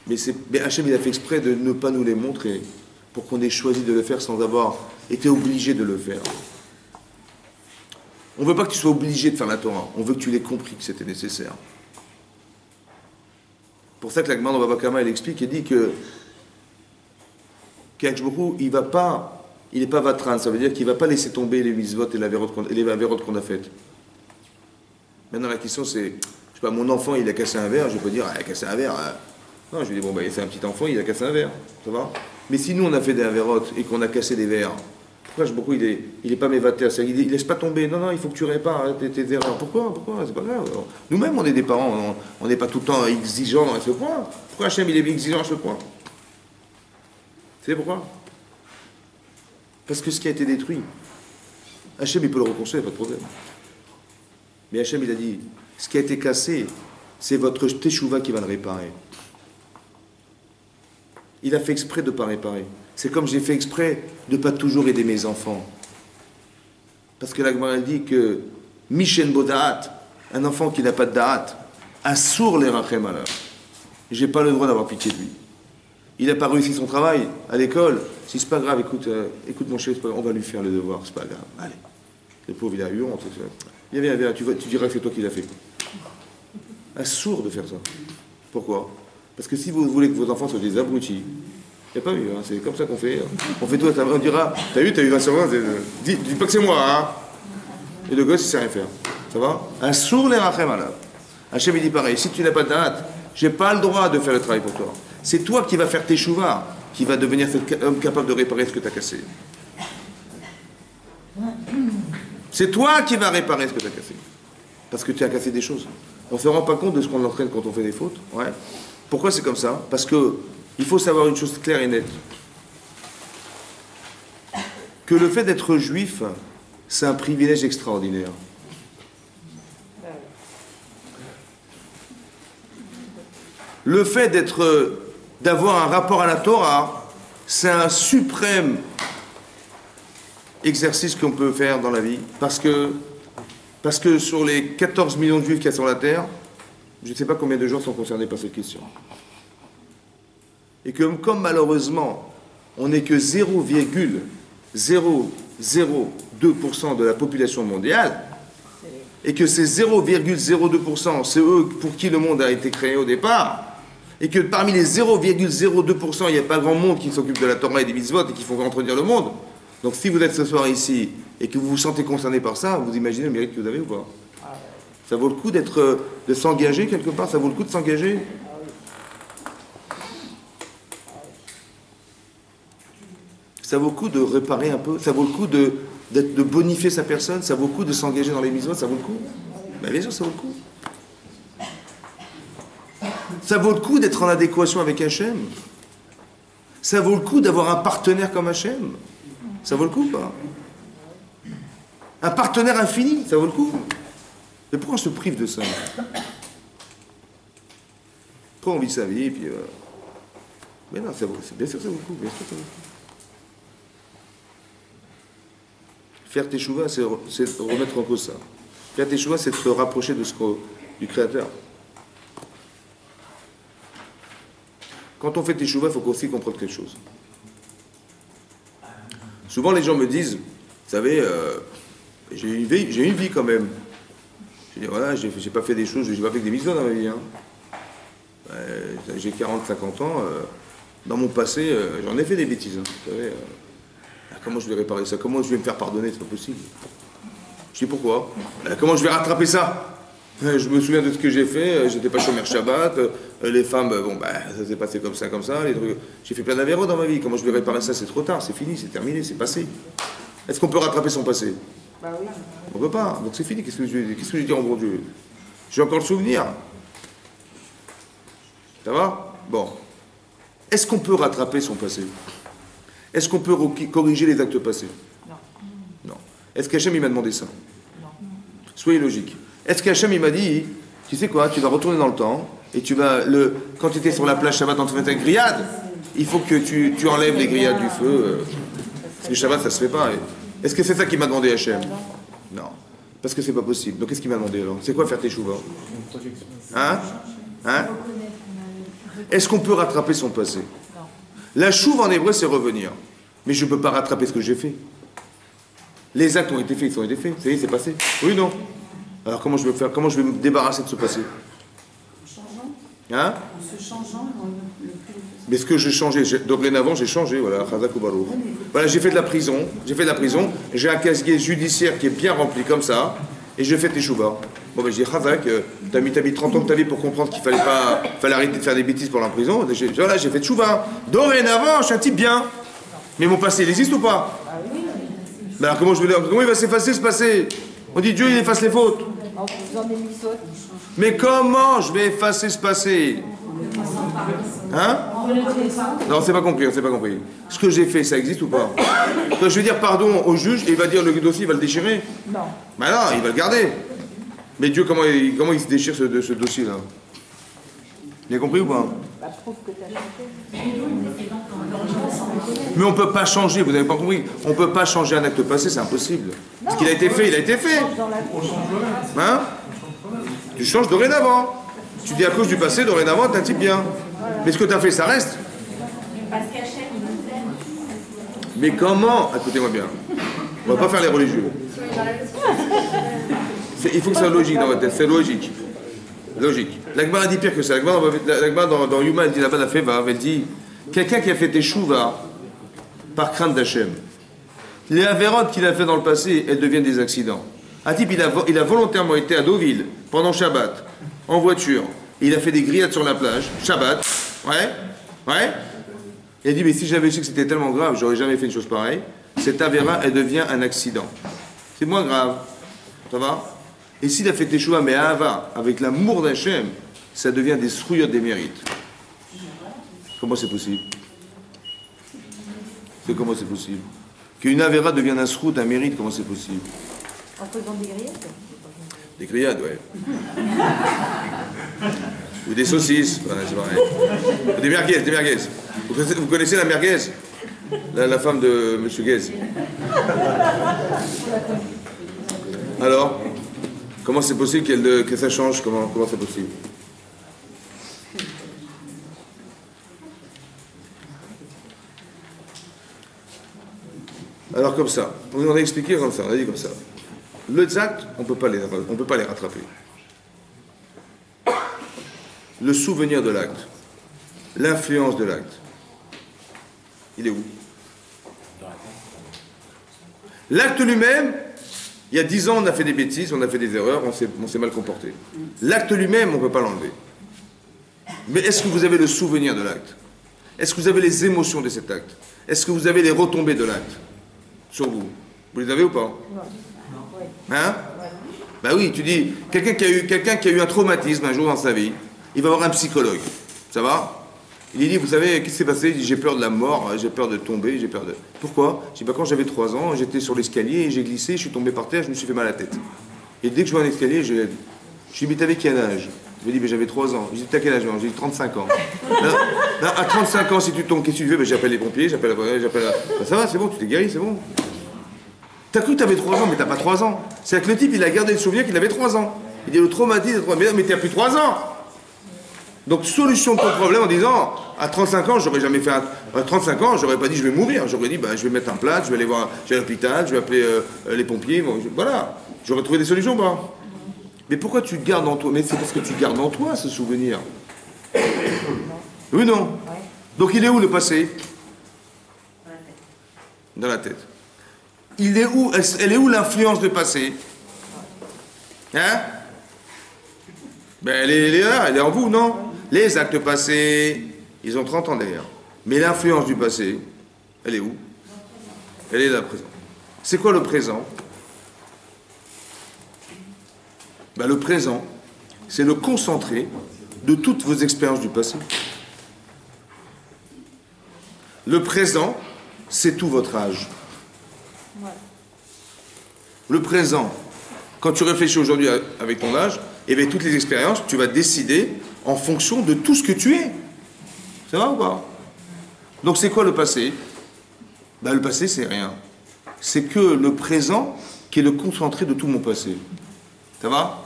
Mais Hachem, il a fait exprès de ne pas nous les montrer pour qu'on ait choisi de le faire sans avoir été obligé de le faire. On ne veut pas que tu sois obligé de faire la Torah. On veut que tu l'aies compris que c'était nécessaire. Pour ça que la Gemara dans Baba Kama, elle explique et dit que qu'Akshboku, il n'est pas vatran, ça veut dire qu'il ne va pas laisser tomber les mitzvot et les avérotes qu'on a faites. Maintenant la question c'est, je sais pas, mon enfant il a cassé un verre, je ne vais pas dire, il a cassé un verre. Non, je vais dire, bon, c'est un petit enfant, il a cassé un verre, ça va. Mais si nous on a fait des avérotes et qu'on a cassé des verres, pourquoi Akshboku il est pas mévater, il ne laisse pas tomber, non, il faut que tu répares tes erreurs. Pourquoi c'est pas grave. Nous-mêmes on est des parents, on n'est pas tout le temps exigeants à ce point. Pourquoi Hachem il est exigeant à ce point? Vous savez pourquoi? Parce que ce qui a été détruit, Hachem il peut le reconstruire, pas de problème. Mais Hachem il a dit, ce qui a été cassé, c'est votre teshuva qui va le réparer. Il a fait exprès de ne pas réparer. C'est comme j'ai fait exprès de ne pas toujours aider mes enfants. Parce que la Gemara dit que Mishen Bodaat, un enfant qui n'a pas de Da'at, assour les rachem alors. J'ai pas le droit d'avoir pitié de lui. Il n'a pas réussi son travail à l'école. Si c'est pas grave, écoute mon chef, on va lui faire le devoir, c'est pas grave. Allez. Le pauvre, il a eu honte. Viens, tu diras que c'est toi qui l'as fait. Un sourd de faire ça. Pourquoi? Parce que si vous voulez que vos enfants soient des abrutis, il n'y a pas eu, hein, c'est comme ça qu'on fait. On fait tout, on dira, t'as eu 20 sur 20, dis pas que c'est moi, hein. Et le gosse, il sait rien faire. Ça va? Un sourd les rachem alors. Hachem, il dit pareil, si tu n'as pas de date, j'ai pas le droit de faire le travail pour toi. C'est toi qui vas faire tes chouvas, qui va devenir cet homme capable de réparer ce que tu as cassé. C'est toi qui vas réparer ce que tu as cassé. Parce que tu as cassé des choses. On ne se rend pas compte de ce qu'on entraîne quand on fait des fautes. Ouais. Pourquoi c'est comme ça? Parce que il faut savoir une chose claire et nette. Que le fait d'être juif, c'est un privilège extraordinaire. Le fait d'avoir un rapport à la Torah, c'est un suprême exercice qu'on peut faire dans la vie, parce que sur les 14 millions de juifs qu'il y a sur la terre, je ne sais pas combien de gens sont concernés par cette question. Et que comme malheureusement, on n'est que 0,002% de la population mondiale, et que ces 0,02%, c'est eux pour qui le monde a été créé au départ, et que parmi les 0,02%, il n'y a pas grand monde qui s'occupe de la Torah et des mitzvot et qui font entretenir le monde. Donc si vous êtes ce soir ici et que vous vous sentez concerné par ça, vous imaginez le mérite que vous avez ou pas? Ça vaut le coup de s'engager quelque part? Ça vaut le coup de s'engager? Ça vaut le coup de réparer un peu? Ça vaut le coup de bonifier sa personne? Ça vaut le coup de s'engager dans les mitzvot? Ça vaut le coup? Ben bien sûr, ça vaut le coup. Ça vaut le coup d'être en adéquation avec Hachem? Ça vaut le coup d'avoir un partenaire comme Hachem? Ça vaut le coup ou pas? Un partenaire infini, ça vaut le coup? Mais pourquoi on se prive de ça? Pourquoi on vit sa vie et puis... Mais non, bien sûr ça vaut le coup, bien sûr ça vaut le coup. Faire teshuva, c'est remettre en cause ça. Faire teshuva, c'est se rapprocher du Créateur. Quand on fait teshuva, il faut aussi comprendre quelque chose. Souvent, les gens me disent, vous savez, j'ai une vie quand même. Je dis, voilà, j'ai pas fait des choses, j'ai pas fait que des mitzvot dans ma vie. Hein. J'ai 40-50 ans. Dans mon passé, j'en ai fait des bêtises. Hein, vous savez, comment je vais réparer ça? Comment je vais me faire pardonner? C'est pas possible. Je dis, pourquoi? Comment je vais rattraper ça? Je me souviens de ce que j'ai fait, j'étais pas chômeur Shabbat, les femmes, bon, ça s'est passé comme ça, les trucs. J'ai fait plein d'avéros dans ma vie, comment je vais réparer ça? C'est trop tard, c'est fini, c'est terminé, c'est passé. Est-ce qu'on peut rattraper son passé? Bah oui. On peut pas, donc c'est fini, qu'est-ce que je dis en bon Dieu? J'ai encore le souvenir. Ça va? Bon. Est-ce qu'on peut rattraper son passé? Est-ce qu'on peut corriger les actes passés? Non. Non. Est-ce qu'Hachem il m'a demandé ça? Non. Soyez logique. Est-ce qu'Hachem il m'a dit, tu sais quoi, tu vas retourner dans le temps et tu vas quand tu étais sur la plage Shabbat en train de faire grillade, il faut que tu enlèves les grillades du feu. Parce que Shabbat ça se fait pas. Est-ce que c'est ça qu'il m'a demandé Hachem? Non. Parce que c'est pas possible. Donc qu'est-ce qu'il m'a demandé alors? C'est quoi faire teshuva? Hein? Est-ce qu'on peut rattraper son passé? La chouve en hébreu c'est revenir. Mais je ne peux pas rattraper ce que j'ai fait. Les actes ont été faits, ils ont été faits. Ça y est, c'est passé. Oui, non. Alors comment je vais faire? Comment je vais me débarrasser de ce passé? Hein? En se changeant, le plus... Mais ce que j'ai changé, dorénavant j'ai changé, voilà, voilà, j'ai fait de la prison, j'ai un casier judiciaire qui est bien rempli comme ça, et je fais teshuva. Bon ben je dis, Chazak, t'as mis 30 ans de ta vie pour comprendre qu'il fallait arrêter de faire des bêtises pour la prison, voilà, j'ai fait teshuva. Dorénavant, je suis un type bien. Mais mon passé, il existe ou pas? Ben alors comment il va s'effacer ce passé? On dit Dieu il efface les fautes. En faisant des mitzvot. Mais comment je vais effacer ce passé? Hein? Non, c'est pas compris, c'est pas compris. Ce que j'ai fait, ça existe ou pas? Quand je vais dire pardon au juge, et il va dire le dossier, il va le déchirer? Non. Ben non, il va le garder. Mais Dieu, comment il se déchire ce dossier-là? Vous avez compris ou pas? Bah, prouve que t'as chanté. Mais on peut pas changer, vous n'avez pas compris. On peut pas changer un acte passé, c'est impossible. Ce qu'il a été fait, il a été fait. Hein? Tu changes dorénavant. Tu dis à cause du passé, dorénavant, t'es un type bien. Mais ce que tu as fait, ça reste. Parce qu'Hachem, il nous aime. Mais comment? Écoutez-moi bien. On va pas faire les religieux. Il faut que ça soit logique dans votre tête. C'est logique. Logique. L'Agmara dit pire que ça. L'Agmara dans Yuma, elle dit là-bas, elle dit quelqu'un qui a fait teshuva par crainte d'Hachem. Les avérotes qu'il a fait dans le passé, elles deviennent des accidents. Un type, il a volontairement été à Deauville pendant Shabbat, en voiture. Il a fait des grillades sur la plage, Shabbat. Ouais. Il a dit, mais si j'avais su que c'était tellement grave, j'aurais jamais fait une chose pareille. Cette avéra, elle devient un accident. C'est moins grave. Ça va? Et s'il a fait teshuva, mais Ahava, avec l'amour d'Hachem, ça devient des srouillottes des mérites. Comment c'est possible? Comment c'est possible? qu'une Avera devienne un srout, un mérite, comment c'est possible? En faisant des grillades. Des grillades, ouais. Ou des saucisses, voilà, c'est pareil. Des merguez, des merguez. Vous connaissez la merguez? La femme de M. Guez. Alors, comment c'est possible que ça change? Comment c'est possible? Alors comme ça, on a expliqué comme ça, on a dit comme ça. Les actes, on ne peut pas les rattraper. Le souvenir de l'acte, l'influence de l'acte, il est où? L'acte lui-même, il y a 10 ans, on a fait des bêtises, on a fait des erreurs, on s'est mal comporté. L'acte lui-même, on ne peut pas l'enlever. Mais est-ce que vous avez le souvenir de l'acte? Est-ce que vous avez les émotions de cet acte? Est-ce que vous avez les retombées de l'acte sur vous? Vous les avez ou pas? Hein? Ben oui, tu dis, quelqu'un qui a eu un traumatisme un jour dans sa vie, il va voir un psychologue. Ça va? Il dit, vous savez, qu'est-ce qui s'est passé? Il dit, j'ai peur de la mort, j'ai peur de tomber, j'ai peur de... Pourquoi? Je dis, bah, quand j'avais 3 ans, j'étais sur l'escalier, j'ai glissé, je suis tombé par terre, je me suis fait mal à la tête. Et dès que je vois un escalier, je lui dis, mais t'avais quel âge? Il me dit, mais j'avais 3 ans. Je dis, t'as quel âge? J'ai dit, 35 ans. Là, à 35 ans, si tu tombes, qu'est-ce que tu veux? Ben, j'appelle les pompiers, j'appelle ben, ça va, c'est bon, tu t'es guéri, c'est bon. T'as cru que t'avais 3 ans, mais t'as pas 3 ans. C'est-à-dire que le type, il a gardé le souvenir qu'il avait 3 ans. Il dit, le traumatisme, mais t'as plus 3 ans. Donc, solution de ton problème en disant, à 35 ans, j'aurais jamais fait à 35 ans, j'aurais pas dit, je vais mourir. J'aurais dit, ben, je vais mettre un plat, je vais aller voir, je vais à l'hôpital, je vais appeler les pompiers, bon, voilà. J'aurais trouvé des solutions, pas. Mais pourquoi tu te gardes en toi? Mais c'est parce que tu gardes en toi ce souvenir. Oui, non. Donc, il est où le passé? Dans la tête. Il est où, elle est où l'influence du passé? Hein? Ben, elle est là, elle est en vous, non? Les actes passés, ils ont 30 ans derrière. Mais l'influence du passé, elle est où? Elle est là, présent. C'est quoi le présent? Ben, le présent, c'est le concentré de toutes vos expériences du passé. Le présent, c'est tout votre âge. Le présent, quand tu réfléchis aujourd'hui avec ton âge, et avec toutes les expériences, tu vas décider en fonction de tout ce que tu es. Ça va ou pas? Donc c'est quoi le passé? Ben, le passé, c'est rien. C'est que le présent qui est le concentré de tout mon passé. Ça va?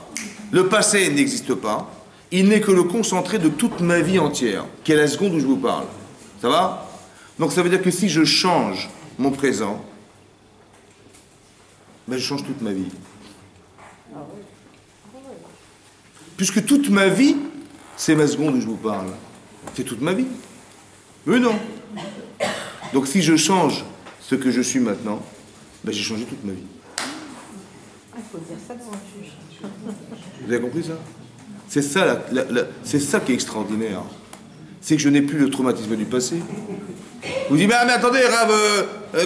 Le passé n'existe pas. Il n'est que le concentré de toute ma vie entière, qui est la seconde où je vous parle. Ça va? Donc ça veut dire que si je change mon présent, ben, je change toute ma vie. Puisque toute ma vie, c'est ma seconde où je vous parle. C'est toute ma vie. Mais non. Donc si je change ce que je suis maintenant, ben j'ai changé toute ma vie. Il faut dire ça devant le juge. Vous avez compris ça? C'est ça, c'est ça qui est extraordinaire. C'est que je n'ai plus le traumatisme du passé. Vous dites, mais attendez, Rav,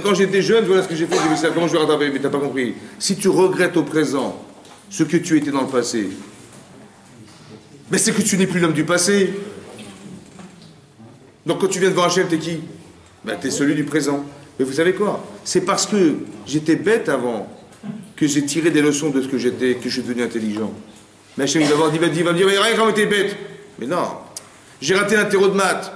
quand j'étais jeune, voilà ce que j'ai fait, comment je vais rattraper? Mais t'as pas compris. Si tu regrettes au présent ce que tu étais dans le passé, mais c'est que tu n'es plus l'homme du passé. Donc quand tu viens de voir Hachem, t'es qui? Ben, t'es celui du présent. Mais vous savez quoi? C'est parce que j'étais bête avant que j'ai tiré des leçons de ce que j'étais, que je suis devenu intelligent. Mais Hachem, il va me dire, mais rien quand t'es bête. Mais non, j'ai raté l'interro de maths.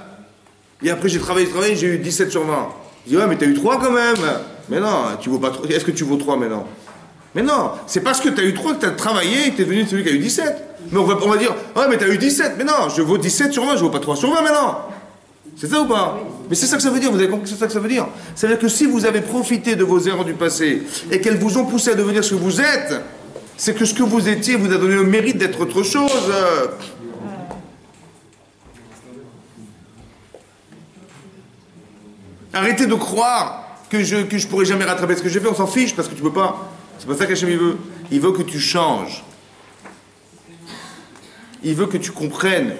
Et après j'ai travaillé, j'ai eu 17 sur 20. Je dis, ouais, mais t'as eu 3 quand même. Mais non, tu vaux pas 3. Est-ce que tu vaux 3 maintenant? Mais non, c'est parce que t'as eu 3 que t'as travaillé et que t'es devenu celui qui a eu 17. Mais on va dire, ouais, mais t'as eu 17. Mais non, je vaux 17 sur 20, je vaux pas 3 sur 20 maintenant. C'est ça ou pas? Mais c'est ça que ça veut dire, vous avez compris que c'est ça que ça veut dire? Ça veut dire que si vous avez profité de vos erreurs du passé et qu'elles vous ont poussé à devenir ce que vous êtes, c'est que ce que vous étiez vous a donné le mérite d'être autre chose. Arrêtez de croire que je pourrai jamais rattraper ce que j'ai fait, on s'en fiche parce que tu peux pas. C'est pas ça qu'Hachem il veut. Il veut que tu changes. Il veut que tu comprennes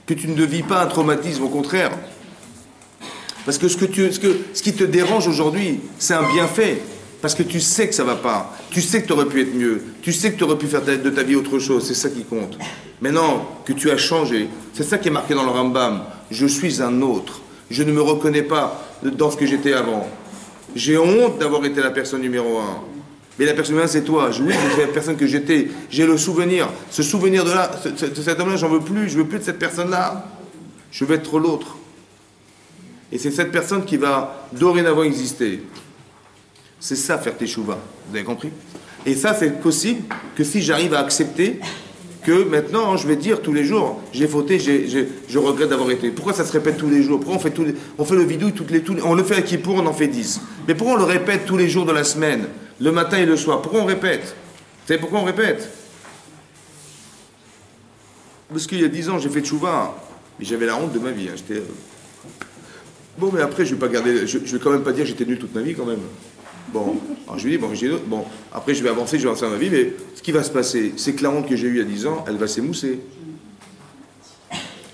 que tu ne vis pas un traumatisme, au contraire. Parce que ce qui te dérange aujourd'hui, c'est un bienfait. Parce que tu sais que ça va pas. Tu sais que tu aurais pu être mieux. Tu sais que tu aurais pu faire de ta vie autre chose. C'est ça qui compte. Maintenant que tu as changé, c'est ça qui est marqué dans le Rambam. Je suis un autre. Je ne me reconnais pas dans ce que j'étais avant. J'ai honte d'avoir été la personne numéro un. Mais la personne numéro un, c'est toi. Oui, c'est la personne que j'étais. J'ai le souvenir. Ce souvenir de là, de cet homme-là, j'en veux plus. Je veux plus de cette personne-là. Je veux être l'autre. Et c'est cette personne qui va dorénavant exister. C'est ça, faire teshuva. Vous avez compris? Et ça, c'est possible que si j'arrive à accepter que maintenant, je vais dire tous les jours, j'ai fauté, je regrette d'avoir été. Pourquoi ça se répète tous les jours? Pourquoi on fait le vidouille on le fait à Kippour, on en fait 10. Mais pourquoi on le répète tous les jours de la semaine, le matin et le soir? Pourquoi on répète? Vous savez pourquoi on répète? Parce qu'il y a 10 ans, j'ai fait tchouva, mais j'avais la honte de ma vie. Hein. J'étais... Bon, mais après, je vais quand même pas dire que j'étais nul toute ma vie, quand même. Bon, alors je lui dis, bon, après je vais avancer dans ma vie, mais ce qui va se passer, c'est que la honte que j'ai eue il y a 10 ans, elle va s'émousser.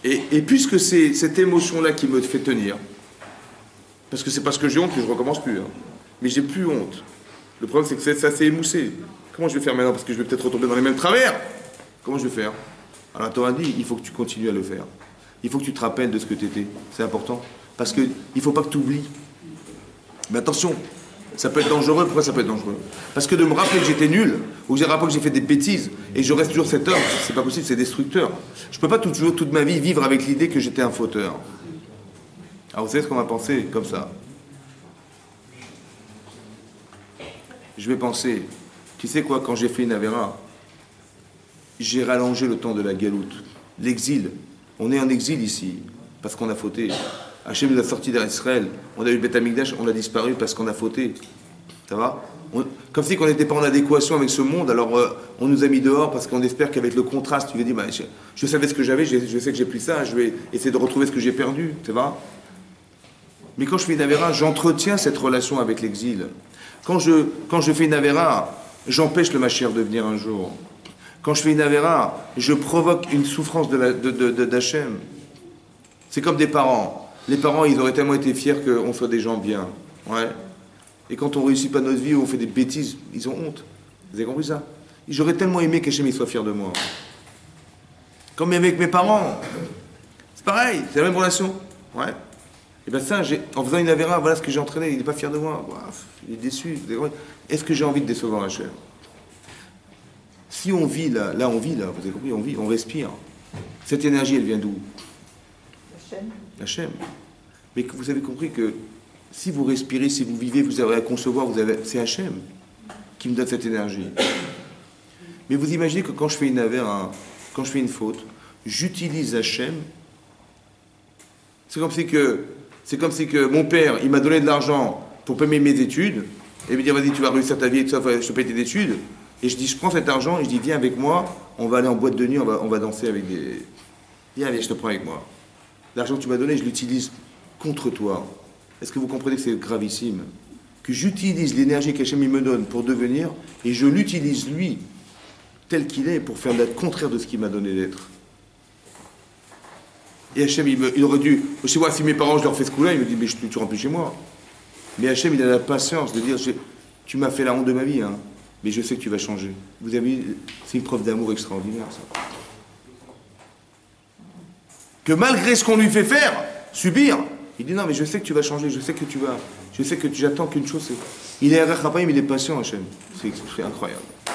Et puisque c'est cette émotion-là qui me fait tenir, parce que c'est parce que j'ai honte que je ne recommence plus, hein, mais j'ai plus honte. Le problème, c'est que ça s'est émoussé. Comment je vais faire maintenant? Parce que je vais peut-être retomber dans les mêmes travers. Comment je vais faire? Alors la Torah dit, il faut que tu continues à le faire. Il faut que tu te rappelles de ce que tu étais. C'est important. Parce qu'il ne faut pas que tu oublies. Mais attention, ça peut être dangereux. Pourquoi ça peut être dangereux? Parce que de me rappeler que j'étais nul, ou que j'ai rappelé que j'ai fait des bêtises, et je reste toujours cet homme, c'est pas possible, c'est destructeur. Je ne peux pas toujours, toute ma vie, vivre avec l'idée que j'étais un fauteur. Alors vous savez ce qu'on va penser comme ça? Je vais penser, tu sais quoi, quand j'ai fait une avéra, j'ai rallongé le temps de la galoute, l'exil. On est en exil ici, parce qu'on a fauté. Hachem nous a sortis d'Israël, on a eu le Beth Amikdash, on a disparu parce qu'on a fauté. Ça va? Comme si on n'était pas en adéquation avec ce monde, alors on nous a mis dehors parce qu'on espère qu'avec le contraste, tu vas dire, bah, je savais ce que j'avais, je sais que j'ai plus ça, je vais essayer de retrouver ce que j'ai perdu, ça va? Mais quand je fais une avéra, j'entretiens cette relation avec l'exil. Quand je fais une avéra, j'empêche le Mashiach de venir un jour. Quand je fais une avéra, je provoque une souffrance d'Hachem. C'est comme des parents. Les parents, ils auraient tellement été fiers qu'on soit des gens bien. Ouais. Et quand on ne réussit pas notre vie ou on fait des bêtises, ils ont honte. Vous avez compris ça? J'aurais tellement aimé qu'Hachem soit fier de moi. Comme avec mes parents. C'est pareil, c'est la même relation. Ouais. Et bien ça, en faisant une avéra, voilà ce que j'ai entraîné. Il n'est pas fier de moi. Il est déçu. Est-ce que j'ai envie de décevoir Hachem? Si on vit là, on vit là, vous avez compris, on vit, on respire. Cette énergie, elle vient d'où? Hachem. Mais vous avez compris que si vous respirez, si vous vivez, vous avez à concevoir, c'est Hachem qui me donne cette énergie. Mais vous imaginez que quand je fais une avéra, quand je fais une faute, j'utilise Hachem. C'est comme si que mon père, il m'a donné de l'argent pour payer mes études, et me dire, vas-y, tu vas réussir ta vie, et tout ça, je te paye tes études. Et je prends cet argent et je dis, viens avec moi, on va aller en boîte de nuit, on va danser avec des... Viens, je te prends avec moi. L'argent que tu m'as donné, je l'utilise contre toi. Est-ce que vous comprenez que c'est gravissime? Que j'utilise l'énergie qu'Hachem me donne pour devenir, et je l'utilise lui, tel qu'il est, pour faire le contraire de ce qu'il m'a donné d'être. Et Hachem, il aurait dû... Je sais pas, si mes parents, je leur fais ce coup-là, ils me disent, mais tu rentres plus chez moi. Mais Hachem, il a la patience de dire, tu m'as fait la honte de ma vie, hein, mais je sais que tu vas changer. Vous avez vu, c'est une preuve d'amour extraordinaire, ça. Que malgré ce qu'on lui fait faire, subir, il dit non, mais je sais que tu vas changer, je sais que j'attends qu'une chose, c'est... Il est Raphaïm, il est patient, Hachem. C'est incroyable. C'est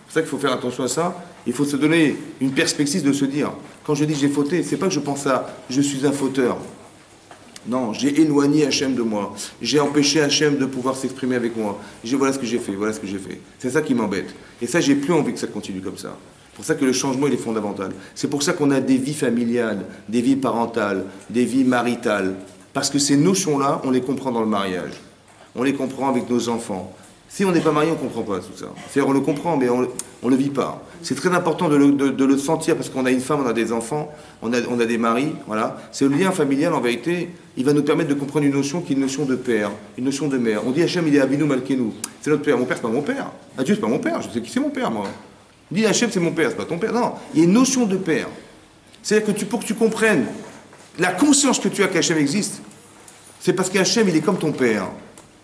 pour ça qu'il faut faire attention à ça. Il faut se donner une perspective de se dire, quand je dis j'ai fauté, c'est pas que je pense à je suis un fauteur. Non, j'ai éloigné Hachem de moi. J'ai empêché Hachem de pouvoir s'exprimer avec moi. Voilà ce que j'ai fait, voilà ce que j'ai fait. C'est ça qui m'embête. Et ça, j'ai plus envie que ça continue comme ça. C'est pour ça que le changement, il est fondamental. C'est pour ça qu'on a des vies familiales, des vies parentales, des vies maritales. Parce que ces notions-là, on les comprend dans le mariage. On les comprend avec nos enfants. Si on n'est pas marié, on ne comprend pas tout ça. C'est-à-dire, on le comprend, mais on ne le vit pas. C'est très important de le sentir, parce qu'on a une femme, on a des enfants, on a des maris, voilà. C'est le lien familial, en vérité, il va nous permettre de comprendre une notion qui est une notion de père, une notion de mère. On dit Hachem, il est Avinu Malkenu. C'est notre père. Mon père, c'est pas mon père. Ah, Dieu, c'est pas mon père. Je sais qui c'est mon père, moi. On dit Hachem, c'est mon père, c'est pas ton père. Non, il y a une notion de père. C'est-à-dire que pour que tu comprennes la conscience que tu as qu'Hachem existe, c'est parce qu'Hachem, il est comme ton père.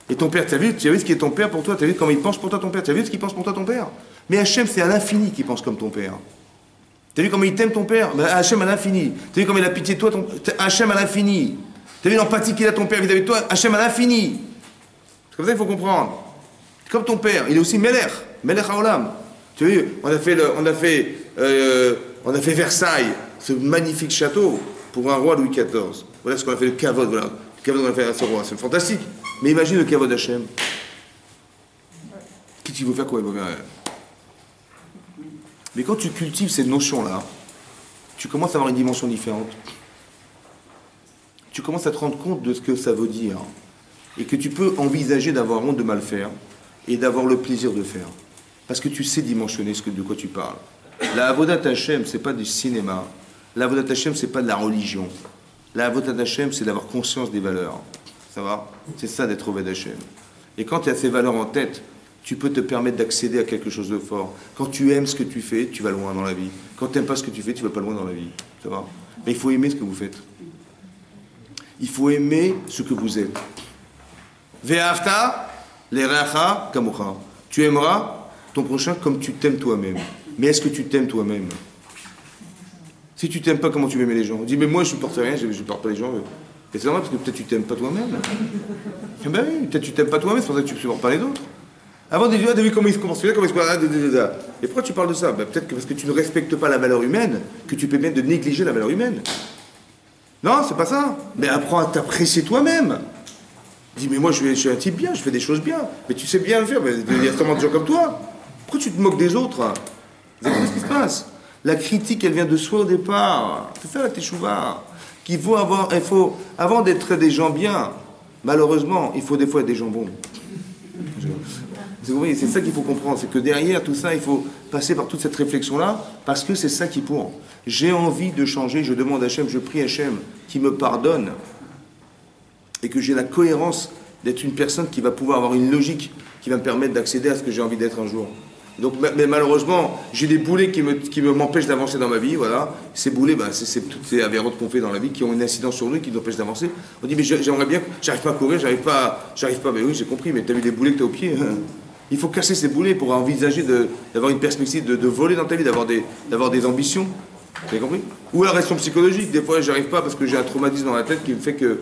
Et ton père, tu as vu ce qui est ton père pour toi, tu as vu comment il pense pour toi ton père, tu as vu ce qu'il pense pour toi ton père. Mais Hachem, c'est à l'infini qu'il pense comme ton père. Tu as vu comment il t'aime ton père? Ben, Hachem à l'infini. Tu as vu comment il a pitié de toi, Hachem à l'infini. Tu as vu l'empathie qu'il a ton père vis-à-vis de toi? Hachem à l'infini. C'est comme ça qu'il faut comprendre. Comme ton père, il est aussi Melech, Melech Haolam. Tu vois, on a fait Versailles, ce magnifique château, pour un roi Louis XIV. Voilà ce qu'on a fait, le Kavod, voilà. Le Kavod qu'on a fait à ce roi, c'est fantastique. Mais imagine le Kavod Hachem. Qu'est-ce qu'il veut faire quoi il veut faire? Mais quand tu cultives ces notions-là, tu commences à avoir une dimension différente. Tu commences à te rendre compte de ce que ça veut dire. Et que tu peux envisager d'avoir honte de mal faire et d'avoir le plaisir de faire. Parce que tu sais dimensionner de quoi tu parles. La Avodat Hashem, c'est pas du cinéma. La Avodat Hashem, c'est pas de la religion. La Avodat Hashem, c'est d'avoir conscience des valeurs. Ça va? C'est ça d'être Oved Hashem. Et quand tu as ces valeurs en tête, tu peux te permettre d'accéder à quelque chose de fort. Quand tu aimes ce que tu fais, tu vas loin dans la vie. Quand tu n'aimes pas ce que tu fais, tu vas pas loin dans la vie. Ça va? Mais il faut aimer ce que vous faites. Il faut aimer ce que vous êtes. Ve'afta le'reacha kamocha. Tu aimeras ton prochain comme tu t'aimes toi-même. Mais est-ce que tu t'aimes toi-même? Si tu t'aimes pas, comment tu veux aimer les gens? On dit, mais moi je supporte rien, je supporte pas les gens. Et c'est normal parce que peut-être tu t'aimes pas toi-même. Eh ben oui, peut-être tu t'aimes pas toi-même, c'est pour ça que tu ne supportes pas les autres. Avant de dire, ah, t'as vu comment il se commence, comment il se passe. Et pourquoi tu parles de ça? Ben, peut-être que parce que tu ne respectes pas la valeur humaine, que tu peux bien de négliger la valeur humaine. Non, c'est pas ça. Mais apprends à t'apprécier toi-même. Dis, mais moi je suis un type bien, je fais des choses bien. Mais tu sais bien le faire, mais il y a tellement de gens comme toi. Pourquoi tu te moques des autres? Vous savez ce qui se passe? La critique, elle vient de soi au départ. C'est ça la teshuva. Qu'il faut avoir, avant d'être des gens bien, malheureusement, il faut des fois être des gens bons. C'est ça qu'il faut comprendre, c'est que derrière tout ça, il faut passer par toute cette réflexion-là, parce que c'est ça qui pour. J'ai envie de changer, je demande à Hachem, je prie Hachem, qui me pardonne, et que j'ai la cohérence d'être une personne qui va pouvoir avoir une logique, qui va me permettre d'accéder à ce que j'ai envie d'être un jour. Donc, mais malheureusement, j'ai des boulets qui m'empêchent d'avancer dans ma vie, voilà. Ces boulets, c'est toutes ces avérantes qu'on fait dans la vie qui ont une incidence sur nous, qui nous empêchent d'avancer. On dit, mais j'aimerais bien, j'arrive pas à courir, j'arrive pas, mais oui, j'ai compris, mais t'as vu les boulets que t'as au pied? Il faut casser ces boulets pour envisager d'avoir une perspective de voler dans ta vie, d'avoir des ambitions. Vous avez compris? Ou la réaction psychologique, des fois j'arrive pas parce que j'ai un traumatisme dans la tête qui me fait que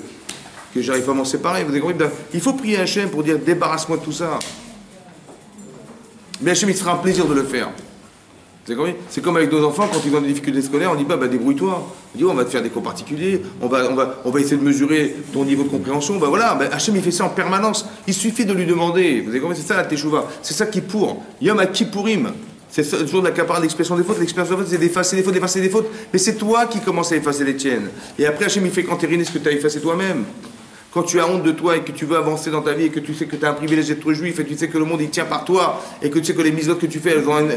j'arrive pas à m'en séparer. Vous avez compris? Il faut prier Hachem pour dire, débarrasse-moi de tout ça. Mais Hachem, il sera un plaisir de le faire. Vous avez compris? C'est comme avec nos enfants, quand ils ont des difficultés scolaires, on dit, débrouille-toi. On dit, on va te faire des cours particuliers, on va essayer de mesurer ton niveau de compréhension. Voilà, Hachem, il fait ça en permanence. Il suffit de lui demander. Vous avez compris? C'est ça la teshuva. C'est ça qui pour. Yom HaKippourim. C'est le jour de la capara de l'expression des fautes. L'expression des fautes, c'est d'effacer les fautes. Mais c'est toi qui commences à effacer les tiennes. Et après, Hachem, il fait qu'entériner ce que tu as effacé toi-même. Quand tu as honte de toi et que tu veux avancer dans ta vie et que tu sais que tu as un privilège d'être juif et que tu sais que le monde il tient par toi et que tu sais que les misotes que tu fais elles ont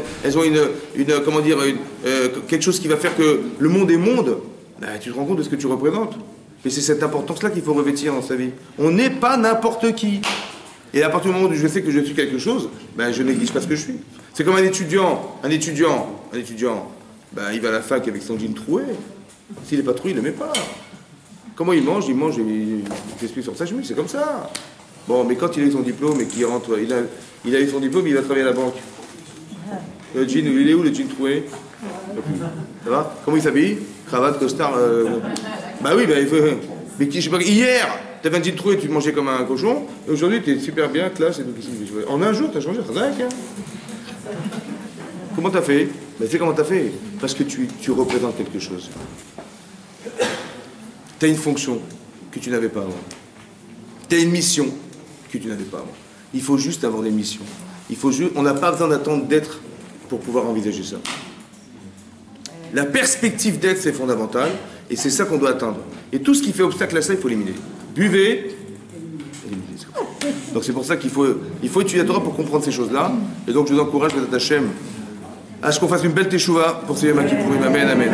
quelque chose qui va faire que le monde est monde, tu te rends compte de ce que tu représentes. Et c'est cette importance-là qu'il faut revêtir dans sa vie. On n'est pas n'importe qui. Et à partir du moment où je sais que je suis quelque chose, je néglige pas ce que je suis. C'est comme un étudiant, il va à la fac avec son jean troué. S'il n'est pas troué, il ne le met pas. Comment il mange, il s'explique sur sa chemise, c'est comme ça. Bon, mais quand il a eu son diplôme et qu'il rentre, il a eu son diplôme, il va travailler à la banque. Le jean, il est où le jean troué? Ça va? Comment il s'habille? Cravate, costard. Il faut. Mais je sais pas, hier, tu avais un jean troué, tu te mangeais comme un cochon, et aujourd'hui, tu es super bien, classe. En un jour, tu as changé, ça va, hein? Comment tu as fait? C'est comment tu as fait? Parce que tu représentes quelque chose. Tu as une fonction que tu n'avais pas avant. Tu as une mission que tu n'avais pas avant. Il faut juste avoir des missions. On n'a pas besoin d'attendre d'être pour pouvoir envisager ça. La perspective d'être, c'est fondamental, et c'est ça qu'on doit atteindre. Et tout ce qui fait obstacle à ça, il faut l'éliminer. Buvez, éliminez. Donc c'est pour ça qu'il faut étudier la Torah pour comprendre ces choses-là. Et donc je vous encourage, Bezat Hashem, à ce qu'on fasse une belle teshuva pour ce Yom Kippourim. Amen, amen.